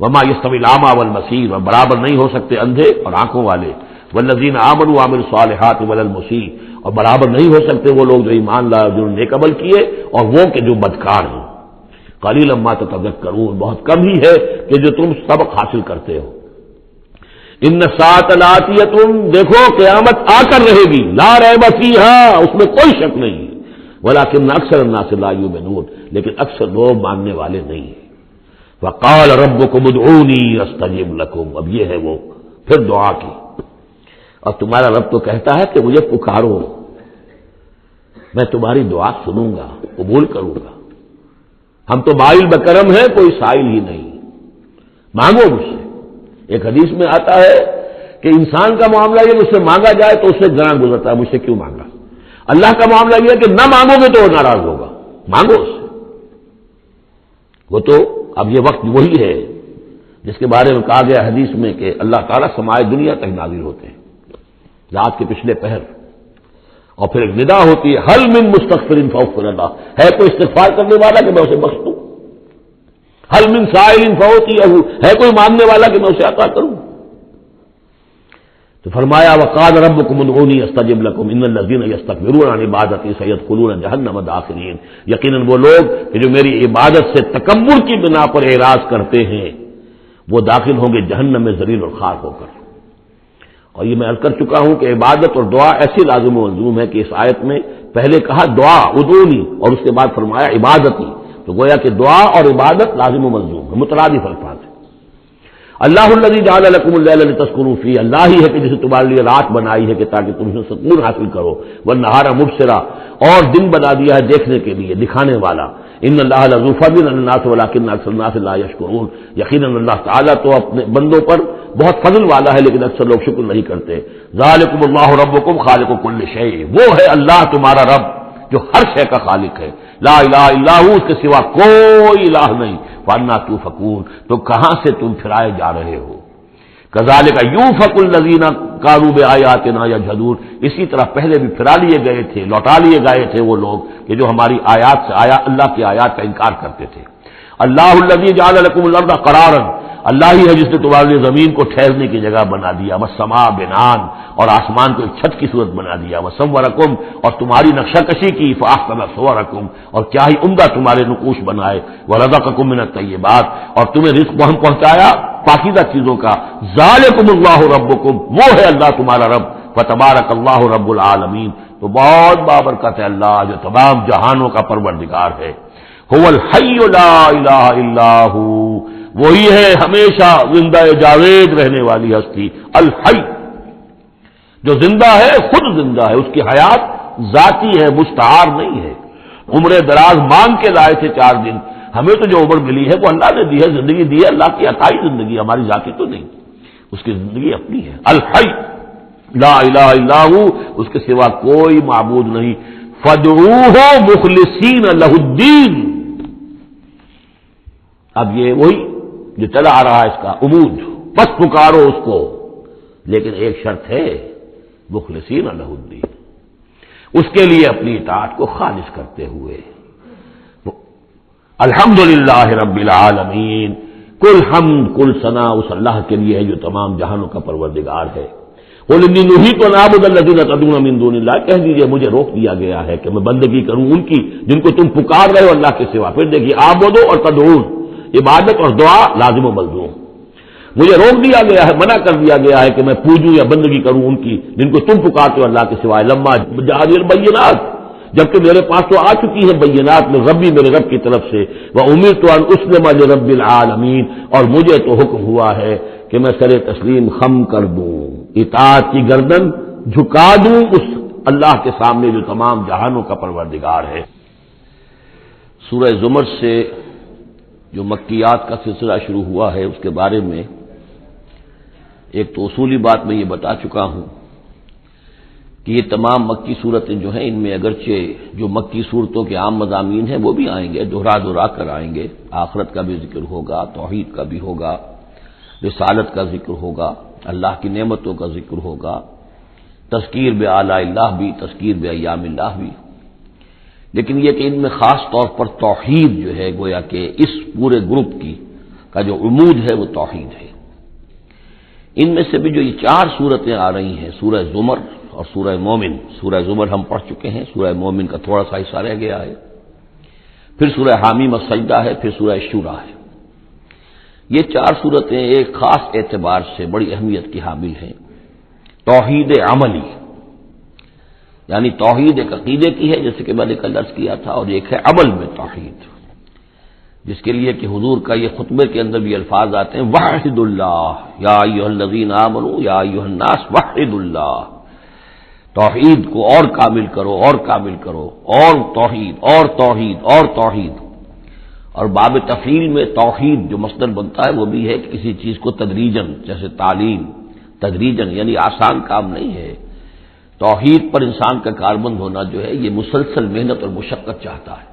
وما یستوی الاعمی والبصیر، اور برابر نہیں ہو سکتے اندھے اور آنکھوں والے، والذین آمنوا وعملوا الصالحات ولا المسیء، اور برابر نہیں ہو سکتے وہ لوگ جو ایمان لائے جنہوں نے نیک عمل کیے اور وہ کہ جو بدکار ہیں۔ قلیلا ما تتذکرون، بہت کم ہی ہے کہ جو تم سبق حاصل کرتے ہو۔ ان الساعۃ لآتیۃ، دیکھو قیامت آ کر رہے گی، لا ریب فیہا، اس میں کوئی شک نہیں، ولکن اکثر الناس لا یؤمنون، لیکن اکثر لوگ ماننے والے نہیں ہیں۔ وقال ربکم ادعونی استجب لکم، اب یہ ہے وہ پھر دعا کی، اور تمہارا رب تو کہتا ہے کہ مجھے پکارو، میں تمہاری دعا سنوں گا، قبول کروں گا۔ ہم تو مائل بکرم ہیں، کوئی سائل ہی نہیں، مانگو مجھ سے۔ ایک حدیث میں آتا ہے کہ انسان کا معاملہ یہ مجھ سے مانگا جائے تو اس سے گراں گزرتا ہے، مجھ سے کیوں مانگا۔ اللہ کا معاملہ یہ ہے کہ نہ مانگو گے تو وہ ناراض ہوگا، مانگو اس سے۔ وہ تو اب یہ وقت وہی ہے جس کے بارے میں کہا گیا حدیث میں کہ اللہ تعالیٰ سمائے دنیا تک نازل ہوتے ہیں رات کے پچھلے پہر، اور پھر ایک ندا ہوتی ہے حل من مستغفر فاغفر اللہ، ہے کوئی استغفار کرنے والا کہ میں اسے بخش دوں، حل من سائل فاعطیہ، ہے کوئی مانگنے والا کہ میں اسے عطا کروں۔ تو فرمایا وقال ربکم ادعونی استجب لکم ان الذین یستکبرون عن عبادتی سیدخلون جہنم داخرین، یقیناً وہ لوگ کہ جو میری عبادت سے تکبر کی بنا پر اعراض کرتے ہیں وہ داخل ہوں گے جہنم میں ذلیل اور خار ہو کر۔ اور یہ میں عرض کر چکا ہوں کہ عبادت اور دعا ایسی لازم و ملزوم ہے کہ اس آیت میں پہلے کہا دعا ادعونی اور اس کے بعد فرمایا عبادتی، تو گویا کہ دعا اور عبادت لازم و ملزوم ہے، مترادف الفاظ ہے۔ اللہ الذی جعل لکم اللیل لتسکنوا فیہ، اللہ ہی ہے کہ جس نے تمہارے لیے رات بنائی ہے کہ تاکہ تم سے سکون حاصل کرو، والنہار مبصرا، اور دن بنا دیا ہے دیکھنے کے لیے، دکھانے والا۔ ان اللہ لذو فضل علی الناس ولکن اکثر الناس لا یشکرون، یقیناً اللہ تعالیٰ تو اپنے بندوں پر بہت فضل والا ہے لیکن اکثر لوگ شکر نہیں کرتے۔ ذالکم اللہ ربکم خالق کل شیء، وہ ہے اللہ تمہارا رب جو ہر شے کا خالق ہے، لا الہ الا ہو، اس کے سوا کوئی الہ نہیں، فانا توفکون، تو کہاں سے تم پھرائے جا رہے ہو۔ کذالک یوفک الذین کانوا بآیاتنا یجحدون، اسی طرح پہلے بھی پھرا لیے گئے تھے، لوٹا لیے گئے تھے وہ لوگ کہ جو ہماری آیات سے اللہ کی آیات کا انکار کرتے تھے۔ اللہ الذی جعل لکم الارض قرارا، اللہ ہی ہے جس نے تمہارے لیے زمین کو ٹھہرنے کی جگہ بنا دیا، والسماء بناء، اور آسمان کو ایک چھت کی صورت بنا دیا، وصورکم، اور تمہاری نقشہ کشی کی، فاحسن صورکم، اور کیا ہی عمدہ تمہارے نقوش بنائے، ورزقکم من الطیبات، اور تمہیں رزق ہم پہنچایا پاکیزہ چیزوں کا۔ ذالکم اللہ ربکم، وہ ہے اللہ تمہارا رب، فتبارک اللہ رب العالمین، تو بہت بابرکت ہے اللہ جو تمام جہانوں کا پروردگار ہے۔ هو الحی لا الہ الا ہو، وہی ہے ہمیشہ زندہ جاوید رہنے والی ہستی، الحی، جو زندہ ہے، خود زندہ ہے، اس کی حیات ذاتی ہے، مستعار نہیں ہے۔ عمر دراز مانگ کے لائے تھے 4 دن، ہمیں تو جو عمر ملی ہے وہ اللہ نے دی ہے، زندگی دی ہے، اللہ کی عطائی زندگی، ہماری ذاتی تو نہیں، اس کی زندگی اپنی ہے۔ الحی لا الہ الا ہو، اس کے سوا کوئی معبود نہیں، فادعوہ مخلصین لہ الدین۔ اب یہ وہی جو چلا آ رہا ہے اس کا عمود، بس پکارو اس کو، لیکن ایک شرط ہے، مخلصین لہ الدین، اس کے لیے اپنی اطاعت کو خالص کرتے ہوئے۔ الحمدللہ رب العالمین، کل حمد کل ثنا اس اللہ کے لیے ہے جو تمام جہانوں کا پروردگار ہے۔ قل انی نہیت ان اعبد الذین تدعون من دون اللہ، کہہ دیجئے مجھے روک دیا گیا ہے کہ میں بندگی کروں ان کی جن کو تم پکار رہے ہو اللہ کے سوا۔ پھر دیکھیے اعبدو اور تدعون، عبادت اور دعا لازم و ملزوم۔ مجھے روک دیا گیا ہے، منع کر دیا گیا ہے کہ میں پوجوں یا بندگی کروں ان کی جن کو تم پکارتے ہو اللہ کے سوائے، لما جاءنی البینات، جبکہ میرے پاس تو آ چکی ہے بینات میں ربی، میرے رب کی طرف سے، وامرت ان اسلم لرب العالمین، اور مجھے تو حکم ہوا ہے کہ میں سر تسلیم خم کر دوں، اطاعت کی گردن جھکا دوں اس اللہ کے سامنے جو تمام جہانوں کا پروردگار ہے۔ سورہ زمر سے جو مکیات کا سلسلہ شروع ہوا ہے اس کے بارے میں ایک تو اصولی بات میں یہ بتا چکا ہوں کہ یہ تمام مکی صورتیں جو ہیں ان میں اگرچہ جو مکی صورتوں کے عام مضامین ہیں وہ بھی آئیں گے، دہرا کر آئیں گے، آخرت کا بھی ذکر ہوگا، توحید کا بھی ہوگا، رسالت کا ذکر ہوگا، اللہ کی نعمتوں کا ذکر ہوگا، تذکیر بآلاء اللہ بھی، تذکیر بایام اللہ بھی، لیکن یہ کہ ان میں خاص طور پر توحید جو ہے گویا کہ اس پورے گروپ کا جو عمود ہے وہ توحید ہے۔ ان میں سے بھی جو یہ 4 صورتیں آ رہی ہیں، سورہ زمر اور سورہ مومن، سورہ زمر ہم پڑھ چکے ہیں، سورہ مومن کا تھوڑا سا حصہ رہ گیا ہے، پھر سورہ حامیم السجدہ ہے، پھر سورہ شورى ہے۔ یہ 4 صورتیں ایک خاص اعتبار سے بڑی اہمیت کی حامل ہیں، توحید عملی، یعنی توحید ایک عقیدے کی ہے جیسے کہ میں نے کل عرض کیا تھا، اور ایک ہے عمل میں توحید، جس کے لیے کہ حضور کا یہ خطبے کے اندر بھی الفاظ آتے ہیں وحد اللہ یا ایھا الذین آمنوا یا ایھا الناس وحد اللہ، توحید کو اور کامل کرو اور کامل کرو، اور توحید اور توحید اور توحید۔ اور باب تفعیل میں توحید جو مصدر بنتا ہے وہ بھی ہے کہ کسی چیز کو تدریجن، جیسے تعلیم تدریجن، یعنی آسان کام نہیں ہے، توحید پر انسان کا کاربند ہونا جو ہے یہ مسلسل محنت اور مشقت چاہتا ہے۔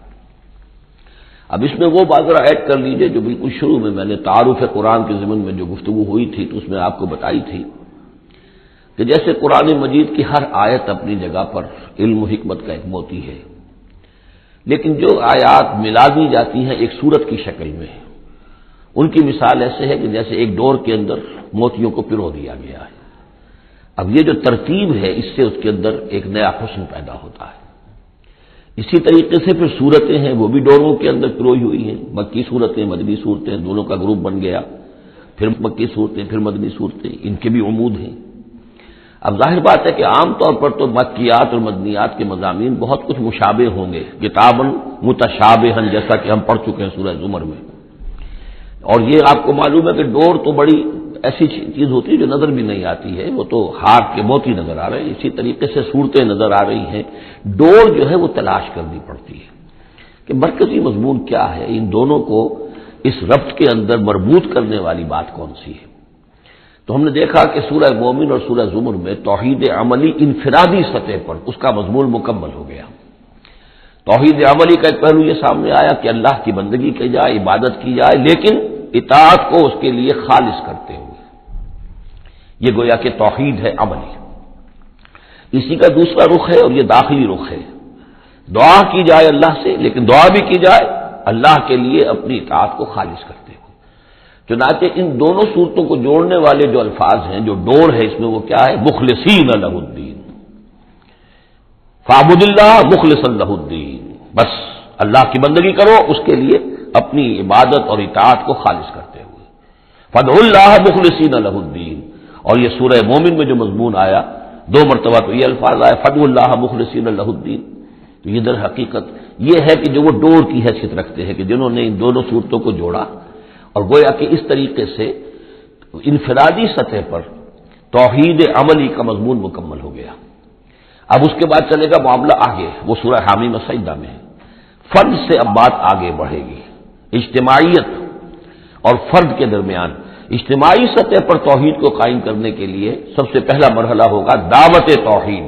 اب اس میں وہ بات ذرا ایڈ کر لیجئے جو بالکل شروع میں نے تعارف قرآن کے ضمن میں جو گفتگو ہوئی تھی تو اس میں آپ کو بتائی تھی کہ جیسے قرآن مجید کی ہر آیت اپنی جگہ پر علم و حکمت کا ایک موتی ہے، لیکن جو آیات ملا دی جاتی ہیں ایک سورت کی شکل میں، ان کی مثال ایسے ہے کہ جیسے ایک ڈور کے اندر موتیوں کو پرو دیا گیا ہے۔ اب یہ جو ترتیب ہے اس سے اس کے اندر ایک نیا حسن پیدا ہوتا ہے۔ اسی طریقے سے پھر صورتیں ہیں وہ بھی ڈوروں کے اندر پروئی ہوئی ہیں، مکی صورتیں مدنی صورتیں، دونوں کا گروپ بن گیا، پھر مکی صورتیں پھر مدنی صورتیں، ان کے بھی عمود ہیں۔ اب ظاہر بات ہے کہ عام طور پر تو مکیات اور مدنیات کے مضامین بہت کچھ مشابہ ہوں گے، کتاباً متشابہاً، جیسا کہ ہم پڑھ چکے ہیں سورہ زمر میں، اور یہ آپ کو معلوم ہے کہ ڈور تو بڑی ایسی چیز ہوتی ہے جو نظر بھی نہیں آتی ہے، وہ تو ہار کے موتی نظر آ رہے ہیں، اسی طریقے سے صورتیں نظر آ رہی ہیں، ڈور جو ہے وہ تلاش کرنی پڑتی ہے کہ مرکزی مضمون کیا ہے، ان دونوں کو اس ربط کے اندر مربوط کرنے والی بات کون سی ہے۔ تو ہم نے دیکھا کہ سورہ مومن اور سورہ زمر میں توحید عملی انفرادی سطح پر اس کا مضمون مکمل ہو گیا۔ توحید عملی کا ایک پہلو یہ سامنے آیا کہ اللہ کی بندگی کی جائے، عبادت کی جائے، لیکن اطاعت کو اس کے لیے خالص کرتے ہوئے، یہ گویا کہ توحید ہے عملی۔ اسی کا دوسرا رخ ہے اور یہ داخلی رخ ہے، دعا کی جائے اللہ سے، لیکن دعا بھی کی جائے اللہ کے لیے اپنی اطاعت کو خالص کرتے ہوئے۔ چنانچہ ان دونوں صورتوں کو جوڑنے والے جو الفاظ ہیں، جو ڈور ہے اس میں، وہ کیا ہے؟ مخلصین لہ الدین، فاعبد اللہ مخلصا لہ الدین، بس اللہ کی بندگی کرو، اس کے لیے اپنی عبادت اور اطاعت کو خالص کرتے ہوئے، فادعوا اللہ مخلصین لہ الدین۔ اور یہ سورہ مومن میں جو مضمون آیا 2 مرتبہ تو یہ الفاظ آئے فادعوا اللہ مخلصین لہ الدین، تو یہ در حقیقت یہ ہے کہ جو وہ ڈور کی حیثیت رکھتے ہیں کہ جنہوں نے ان دونوں صورتوں کو جوڑا، اور گویا کہ اس طریقے سے انفرادی سطح پر توحید عملی کا مضمون مکمل ہو گیا۔ اب اس کے بعد چلے گا معاملہ آگے، وہ سورہ حامیم السجدہ میں فرد سے اب بات آگے بڑھے گی، اجتماعیت اور فرد کے درمیان اجتماعی سطح پر توحید کو قائم کرنے کے لیے سب سے پہلا مرحلہ ہوگا دعوت توحید،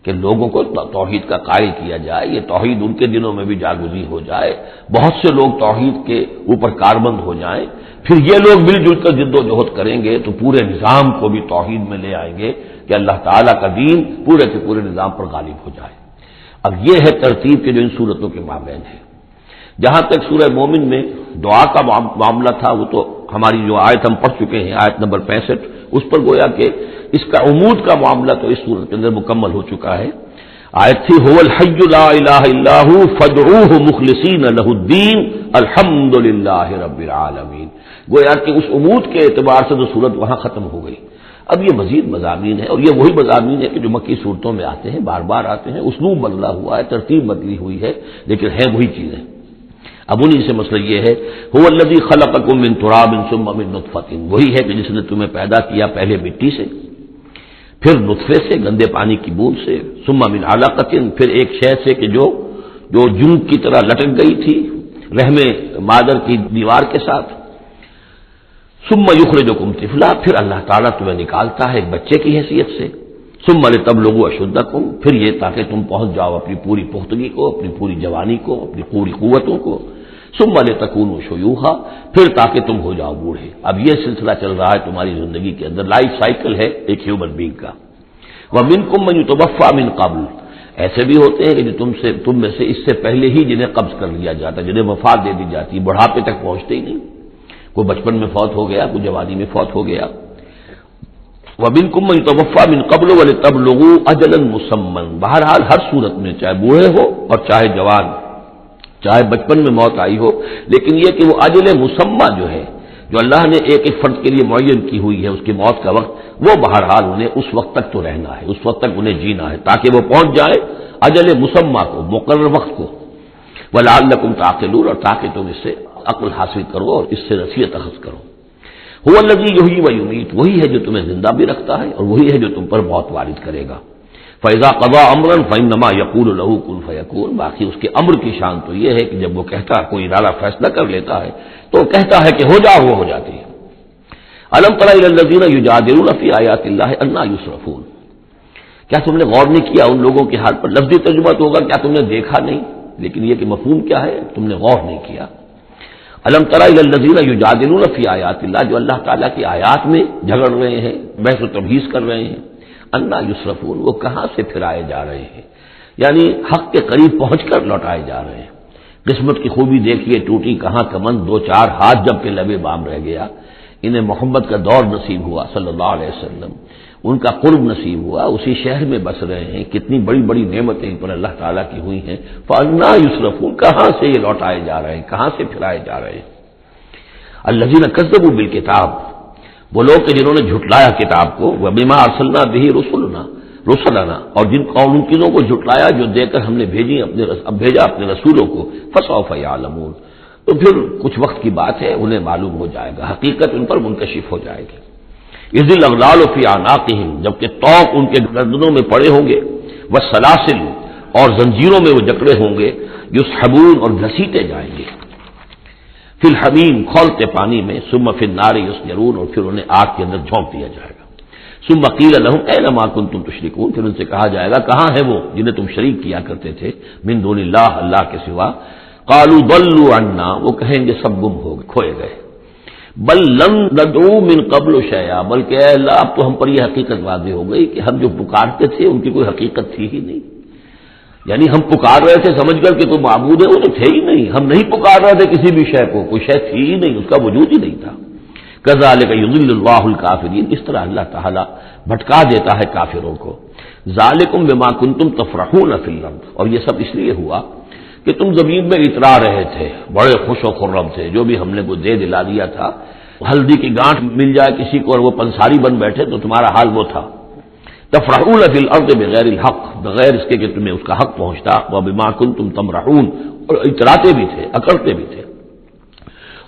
کہ لوگوں کو توحید کا قائل کیا جائے، یہ توحید ان کے دلوں میں بھی جاگزی ہو جائے، بہت سے لوگ توحید کے اوپر کاربند ہو جائیں، پھر یہ لوگ مل جل کر جد و جہد کریں گے تو پورے نظام کو بھی توحید میں لے آئیں گے کہ اللہ تعالیٰ کا دین پورے کے پورے نظام پر غالب ہو جائے۔ اب یہ ہے ترتیب کے جو ان صورتوں کے مابین ہے۔ جہاں تک سورہ مومن میں دعا کا معاملہ تھا وہ تو ہماری جو آیت ہم پڑھ چکے ہیں، آیت نمبر 65، اس پر گویا کہ اس کا عمود کا معاملہ تو اس صورت کے اندر مکمل ہو چکا ہے۔ آیت تھی هو الحی لا الہ الا هو فادعوه مخلصین لہ الدین الحمد للہ رب العالمین، گویا کہ اس عمود کے اعتبار سے تو صورت وہاں ختم ہو گئی۔ اب یہ مزید مضامین ہے، اور یہ وہی مضامین ہے کہ جو مکی صورتوں میں آتے ہیں، بار بار آتے ہیں، اسلوب بدلا ہوا ہے، ترتیب بدلی ہوئی ہے، لیکن ہے وہی چیزیں۔ اب انہی سے مسئلہ یہ ہے هو الذی خلقکم من تراب ثم من نطفۃ، وہی ہے کہ جس نے تمہیں پیدا کیا پہلے مٹی سے، پھر نطفے سے، گندے پانی کی بوند سے، ثم من علقۃ، پھر ایک شے سے کہ جو جون کی طرح لٹک گئی تھی، رحم مادر کی دیوار کے ساتھ. ثم یخرجکم طفلا، پھر اللہ تعالیٰ تمہیں نکالتا ہے ایک بچے کی حیثیت سے. ثم لتبلغوا اشدکم، پھر یہ تاکہ تم پہنچ جاؤ اپنی پوری پختگی کو، اپنی پوری جوانی کو، اپنی پوری قوتوں کو. ثم لتکونوا شیوخا، پھر تاکہ تم ہو جاؤ بوڑھے. اب یہ سلسلہ چل رہا ہے تمہاری زندگی کے اندر، لائف سائیکل ہے ایک ہیومن بینگ کا. ومنکم من یتوفی من قبل، ایسے بھی ہوتے ہیں کہ جو تم میں سے اس سے پہلے ہی جنہیں قبض کر لیا جاتا ہے، جنہیں وفات دے دی جاتی ہے، بڑھاپے تک پہنچتے ہی نہیں. کوئی بچپن میں فوت ہو گیا، کوئی جوانی میں فوت ہو گیا. ومنکم من یتوفی من قبل ولتبلغوا اجلا مسمى، بہرحال ہر صورت میں چاہے بوڑھے ہو اور چاہے جوان، چاہے بچپن میں موت آئی ہو، لیکن یہ کہ وہ اجل مسمى جو ہے، جو اللہ نے ایک ایک فرد کے لیے معین کی ہوئی ہے اس کی موت کا وقت، وہ بہرحال انہیں اس وقت تک تو رہنا ہے، اس وقت تک انہیں جینا ہے تاکہ وہ پہنچ جائے اجل مسمى کو، مقرر وقت کو. وَلَعَلَّكُمْ تَعْقِلُونَ، اور تاکہ تم اس سے عقل حاصل کرو اور اس سے نصیحت اخذ کرو. هُوَ الَّذِي يُحْيِي وَيُمِيتُ، وہی ہے جو تمہیں زندہ بھی رکھتا ہے اور وہی ہے جو تم پر موت وارد کرے گا. فَإِذَا قَضَىٰ أَمْرًا فَإِنَّمَا يَقُولُ لَهُ كُن فَيَكُونُ، باقی اس کے امر کی شان تو یہ ہے کہ جب وہ کہتا ہے، کوئی ارادہ فیصلہ کر لیتا ہے تو کہتا ہے کہ ہو جا، وہ ہو جاتی ہے. أَلَمْ تَرَ إِلَى الَّذِينَ يُجَادِلُونَ فِي آيَاتِ اللَّهِ أَنَّىٰ يُصْرَفُونَ، کیا تم نے غور نہیں کیا ان لوگوں کے حال پر؟ لفظی ترجمہ تو ہوگا کیا تم نے دیکھا نہیں، لیکن یہ کہ مفہوم کیا ہے، تم نے غور نہیں کیا. الم تر الی الذین یجادلون فی آیات اللہ، جو اللہ تعالیٰ کی آیات میں جھگڑ رہے ہیں، بحث و تبحیث کر رہے ہیں. انا یصرفون، وہ کہاں سے پھرائے جا رہے ہیں، یعنی حق کے قریب پہنچ کر لوٹائے جا رہے ہیں. قسمت کی خوبی دیکھیے، ٹوٹی کہاں کمند، دو چار ہاتھ جب کہ لبے بام رہ گیا. انہیں محمد کا دور نصیب ہوا صلی اللہ علیہ وسلم، ان کا قرب نصیب ہوا، اسی شہر میں بس رہے ہیں، کتنی بڑی بڑی نعمتیں ان پر اللہ تعالیٰ کی ہوئی ہیں. فَأَنَّىٰ يُصْرَفُونَ، کہاں سے یہ لوٹائے جا رہے ہیں، کہاں سے پھرائے جا رہے ہیں. الَّذِينَ كَذَّبُوا بِالْكِتَابِ، وہ لوگ کہ جنہوں نے جھٹلایا کتاب کو. وَبِمَا أَرْسَلْنَا بِهِ رُسُلَنَا، اور ان چیزوں کو جھٹلایا جو دے کر ہم نے بھیجا اپنے رسولوں کو. فَسَوْفَ يَعْلَمُونَ، تو پھر کچھ وقت کی بات ہے، انہیں معلوم ہو جائے گا، حقیقت ان پر منکشف ہو جائے گی. اِذِ الْأَغْلَالُ فِي أَعْنَاقِهِمْ، جبکہ طوق ان کے گردنوں میں پڑے ہوں گے. وَالسَّلَاسِلُ، اور زنجیروں میں وہ جکڑے ہوں گے. یُسْحَبُونَ، اور گھسیٹے جائیں گے. فی الحمیم، کھولتے پانی میں. ثم فی النار یسجرون، اور پھر انہیں آگ کے اندر جھونک دیا جائے گا. ثم قیل لهم أین ما کنتم تشرکون، پھر ان سے کہا جائے گا کہاں ہے وہ جنہیں تم شریک کیا کرتے تھے، من دون اللہ، اللہ کے سوا. قالوا ضلوا عنا، وہ کہیں گے سب گم ہو گئے، کھوئے گئے. بل لم ندعو من قبل شیئا، بلکہ اے اللہ اب تو ہم پر یہ حقیقت واضح ہو گئی کہ ہم جو پکارتے تھے ان کی کوئی حقیقت تھی ہی نہیں. یعنی ہم پکار رہے تھے سمجھ کر کہ کوئی معبود ہے، وہ تو تھے ہی نہیں. ہم نہیں پکار رہے تھے کسی بھی شے کو، کوئی شے تھی ہی نہیں، اس کا وجود ہی نہیں تھا. کذالک یضل اللہ الکافرین، اس طرح اللہ تعالیٰ بھٹکا دیتا ہے کافروں کو. ذالکم بما کنتم تفرحون فی الارض، اور یہ سب اس لیے ہوا کہ تم زمین میں اترا رہے تھے، بڑے خوش و خرم تھے، جو بھی ہم نے کو دے دلا دیا تھا. ہلدی کی گانٹھ مل جائے کسی کو اور وہ پنساری بن بیٹھے تو تمہارا حال وہ تھا. تفرحون فی الارض بغیر الحق، بغیر اس کے کہ تمہیں اس کا حق پہنچتا. وبما کنتم تمرحون، اور اتراتے بھی تھے، اکڑتے بھی تھے.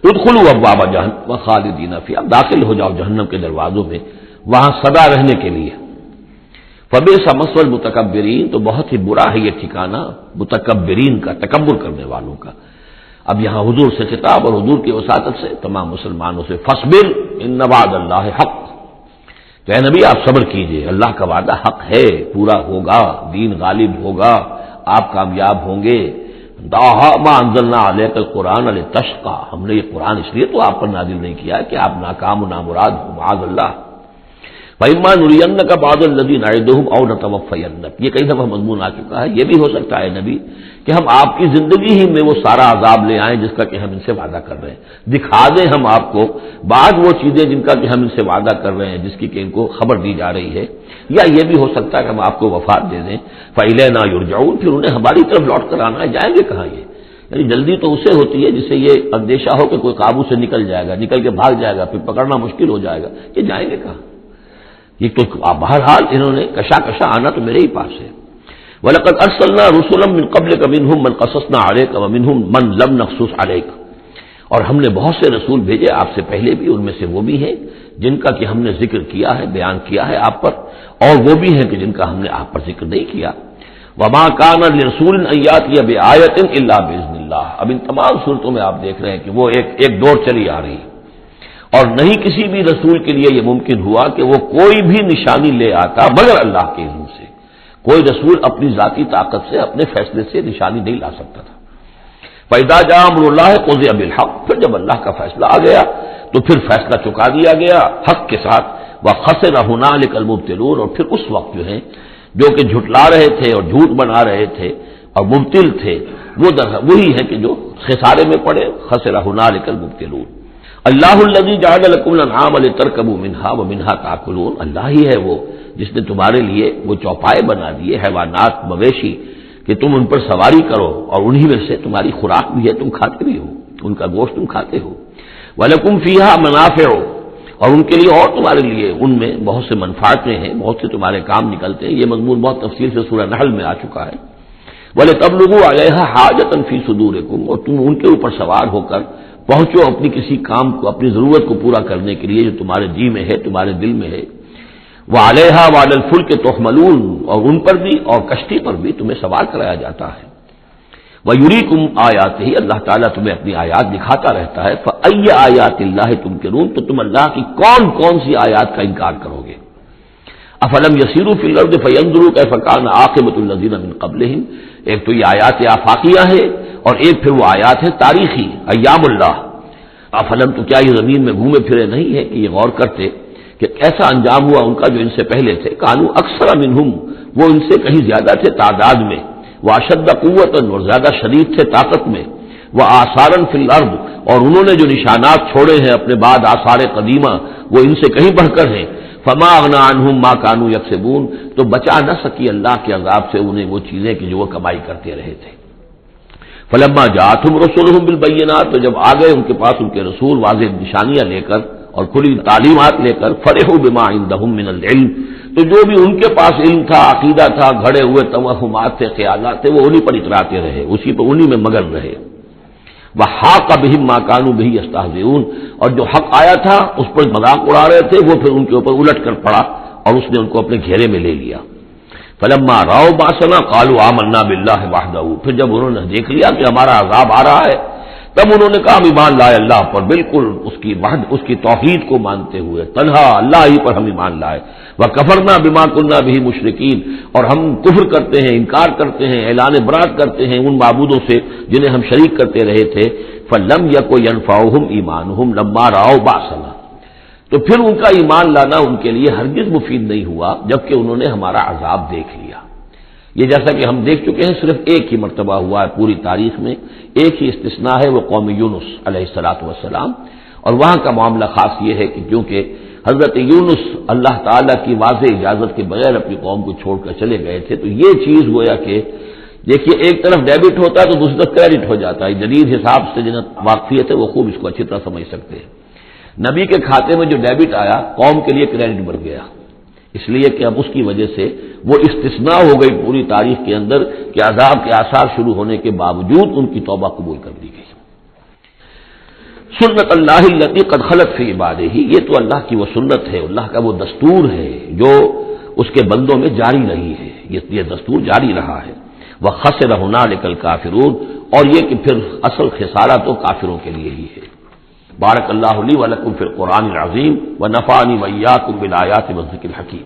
ادخلوا ابواب جہنم خالدین فیہا، داخل ہو جاؤ جہنم کے دروازوں میں، وہاں سدا رہنے کے لیے. فبئس مثوى المتکبرین، تو بہت ہی برا ہے یہ ٹھکانہ متکبرین کا، تکبر کرنے والوں کا. اب یہاں حضور سے خطاب اور حضور کی وساطت سے تمام مسلمانوں سے. فاصبر ان وعد اللہ حق، تو اے نبی آپ صبر کیجئے، اللہ کا وعدہ حق ہے، پورا ہوگا، دین غالب ہوگا، آپ کامیاب ہوں گے. ما انزلنا علیک القرآن لتشقى، ہم نے یہ قرآن اس لیے تو آپ پر نازل نہیں کیا کہ آپ ناکام و نامراد ہو، معاذ اللہ. فَإِمَّا نُرِيَنَّكَ بَعْضَ الَّذِي نَعِدُهُمْ أَوْ نَتَوَفَّيَنَّكَ، یہ کئی دفعہ مضمون آ چکا ہے. یہ بھی ہو سکتا ہے نبی کہ ہم آپ کی زندگی ہی میں وہ سارا عذاب لے آئیں جس کا کہ ہم ان سے وعدہ کر رہے ہیں، دکھا دیں ہم آپ کو بعض وہ چیزیں جن کا کہ ہم ان سے وعدہ کر رہے ہیں، جس کی کہ ان کو خبر دی جا رہی ہے. یا یہ بھی ہو سکتا ہے کہ ہم آپ کو وفات دے دیں. فَإِلَيْنَا يُرْجَعُونَ، پھر انہیں ہماری طرف لوٹ کر آنا ہے. جائیں گے کہاں یہ؟ یعنی جلدی تو اسے ہوتی ہے جسے یہ اندیشہ ہو کہ کوئی قابو سے نکل جائے گا، نکل کے بھاگ جائے گا، پھر پکڑنا مشکل ہو جائے گا. یہ جائیں گے کہاں؟ یہ تو بہرحال انہوں نے کشا آنا تو میرے ہی پاس ہے. وَلَقَدْ أَرْسَلْنَا رُسُلًا مِّن قَبْلِكَ مِنْهُم مَّن قَصَصْنَا عَلَيْكَ وَمِنْهُم مَّن لَّمْ نَقْصُصْ عَلَيْكَ، اور ہم نے بہت سے رسول بھیجے آپ سے پہلے بھی، ان میں سے وہ بھی ہیں جن کا کہ ہم نے ذکر کیا ہے، بیان کیا ہے آپ پر، اور وہ بھی ہیں کہ جن کا ہم نے آپ پر ذکر نہیں کیا. وَمَا كَانَ لِرَسُولٍ أَن يَأْتِيَ بِآيَةٍ إِلَّا بِإِذْنِ اللَّهِ، اللہ. اب ان تمام صورتوں میں آپ دیکھ رہے ہیں کہ وہ ایک دور چلی آ رہی, اور نہیں کسی بھی رسول کے لیے یہ ممکن ہوا کہ وہ کوئی بھی نشانی لے آتا مگر اللہ کے علم سے. کوئی رسول اپنی ذاتی طاقت سے, اپنے فیصلے سے نشانی نہیں لا سکتا تھا. فَإِذَا جَاءَ أَمْرُ اللَّهِ قُضِيَ بِالْحَقِّ, پھر جب اللہ کا فیصلہ آ گیا تو پھر فیصلہ چکا دیا گیا حق کے ساتھ. وَخَسِرَ هُنَالِكَ الْمُبْطِلُونَ, اور پھر اس وقت جو کہ جھٹلا رہے تھے اور جھوٹ بنا رہے تھے اور مبتل تھے, وہ وہی ہے کہ جو خسارے میں پڑے. خَسِرَ هُنَالِكَ الْمُبْطِلُونَ. اللہ الذی جعل لکم الانعام لترکبوا منها ومنها تاکلون, اللہ ہی ہے وہ جس نے تمہارے لیے وہ چوپائے بنا دیے حیوانات مویشی کہ تم ان پر سواری کرو, اور انہی میں سے تمہاری خوراک بھی ہے, تم کھاتے بھی ہو, ان کا گوشت تم کھاتے ہو. ولکم فیہا منافع, اور ان کے لیے اور تمہارے لیے ان میں بہت سے منفعتیں ہیں, بہت سے تمہارے کام نکلتے ہیں. یہ مضمون بہت تفصیل سے سورہ نحل میں آ چکا ہے. وَلِتَبْلُغُوا عَلَيْهَا حَاجَةً فِي صُدُورِكُمْ, اور تم ان کے اوپر سوار ہو کر پہنچو اپنی کسی کام کو, اپنی ضرورت کو پورا کرنے کے لیے جو تمہارے جی میں ہے, تمہارے دل میں ہے. وَعَلَيْهَا وَعَلَى الْفُلْكِ تُحْمَلُونَ, اور ان پر بھی اور کشتی پر بھی تمہیں سوار کرایا جاتا ہے. وَيُرِيكُمْ آيَاتِهِ, اللہ تعالیٰ تمہیں اپنی آیات دکھاتا رہتا ہے. فَأَيَّ آيَاتِ اللَّهِ تُنكِرُونَ, تو تم اللہ کی کون کون سی آیات کا انکار کرو گے. افلم يسيروا في الارض فينظروا كيف كان عاقبة الذين من قبلهم, ایک تو یہ آیات آفاقیہ ہے, اور ایک پھر وہ آیات ہے تاریخی ایام اللہ. افلم, تو کیا یہ زمین میں گھومے پھرے نہیں ہے کہ یہ غور کرتے کہ کیسا انجام ہوا ان کا جو ان سے پہلے تھے. کانوا اکثر منہم, وہ ان سے کہیں زیادہ تھے تعداد میں. واشد قوتا, اور زیادہ شدید تھے طاقت میں. وآثارا فی الارض, اور انہوں نے جو نشانات چھوڑے ہیں اپنے بعد آثار قدیمہ, وہ ان سے کہیں بڑھ کر ہیں. فما اغنی عنہم ما کانوا یکسبون, تو بچا نہ سکی اللہ کے عذاب سے انہیں وہ چیزیں کہ جو وہ کمائی کرتے رہے تھے. فلما جاءتهم رسولهم بالبینات, تو جب آ گئے ان کے پاس ان کے رسول واضح نشانیاں لے کر اور کھلی تعلیمات لے کر, فرحوا بما عندهم من العلم, تو جو بھی ان کے پاس علم تھا, عقیدہ تھا, گھڑے ہوئے توہمات تھے, خیالات تھے, وہ انہی پر اتراتے رہے, اسی پر انہی میں مگن رہے. وحاق بهم ما كانوا به يستهزئون, اور جو حق آیا تھا اس پر مذاق اڑا رہے تھے, وہ پھر ان کے اوپر الٹ کر پڑا اور اس نے ان کو اپنے گھیرے میں لے لیا. فلما راوا باسنا قالوا آمنا بالله وحده, پھر جب انہوں نے دیکھ لیا کہ ہمارا عذاب آ رہا ہے, تب انہوں نے کہا ہم ایمان لائے اللہ پر, بالکل اس کی توحید کو مانتے ہوئے, تنہا اللہ ہی پر ہم ایمان لائے. وکفرنا بما كنا به مشرکین, اور ہم کفر کرتے ہیں, انکار کرتے ہیں, اعلان برات کرتے ہیں ان معبودوں سے جنہیں ہم شریک کرتے رہے تھے. فلم یکن ينفعهم ایمانهم لما راوا باسنا, تو پھر ان کا ایمان لانا ان کے لیے ہرگز مفید نہیں ہوا جبکہ انہوں نے ہمارا عذاب دیکھ لیا. یہ جیسا کہ ہم دیکھ چکے ہیں صرف ایک ہی مرتبہ ہوا ہے پوری تاریخ میں, ایک ہی استثناء ہے, وہ قوم یونس علیہ الصلوۃ والسلام. اور وہاں کا معاملہ خاص یہ ہے کہ کیونکہ حضرت یونس اللہ تعالیٰ کی واضح اجازت کے بغیر اپنی قوم کو چھوڑ کر چلے گئے تھے, تو یہ چیز گویا کہ دیکھیے ایک طرف ڈیبٹ ہوتا ہے تو دوسری طرف کریڈٹ ہو جاتا ہے. جدید حساب سے جنہیں واقفیت ہے وہ خوب اس کو اچھی طرح سمجھ سکتے ہیں. نبی کے کھاتے میں جو ڈیبٹ آیا قوم کے لیے کریڈٹ بن گیا, اس لیے کہ اب اس کی وجہ سے وہ استثناء ہو گئی پوری تاریخ کے اندر کہ عذاب کے آثار شروع ہونے کے باوجود ان کی توبہ قبول کر دی گئی. سنت اللہ التی قد خلت فی عبادہ, یہ تو اللہ کی وہ سنت ہے, اللہ کا وہ دستور ہے جو اس کے بندوں میں جاری رہی ہے, یہ دستور جاری رہا ہے. وخسر هنالک الکافرون, اور یہ کہ پھر اصل خسارہ تو کافروں کے لیے ہی ہے. بارک اللہ لی ولکم فی القرآن العظیم ونفعنی وإیاکم بالآیات والذکر الحکیم.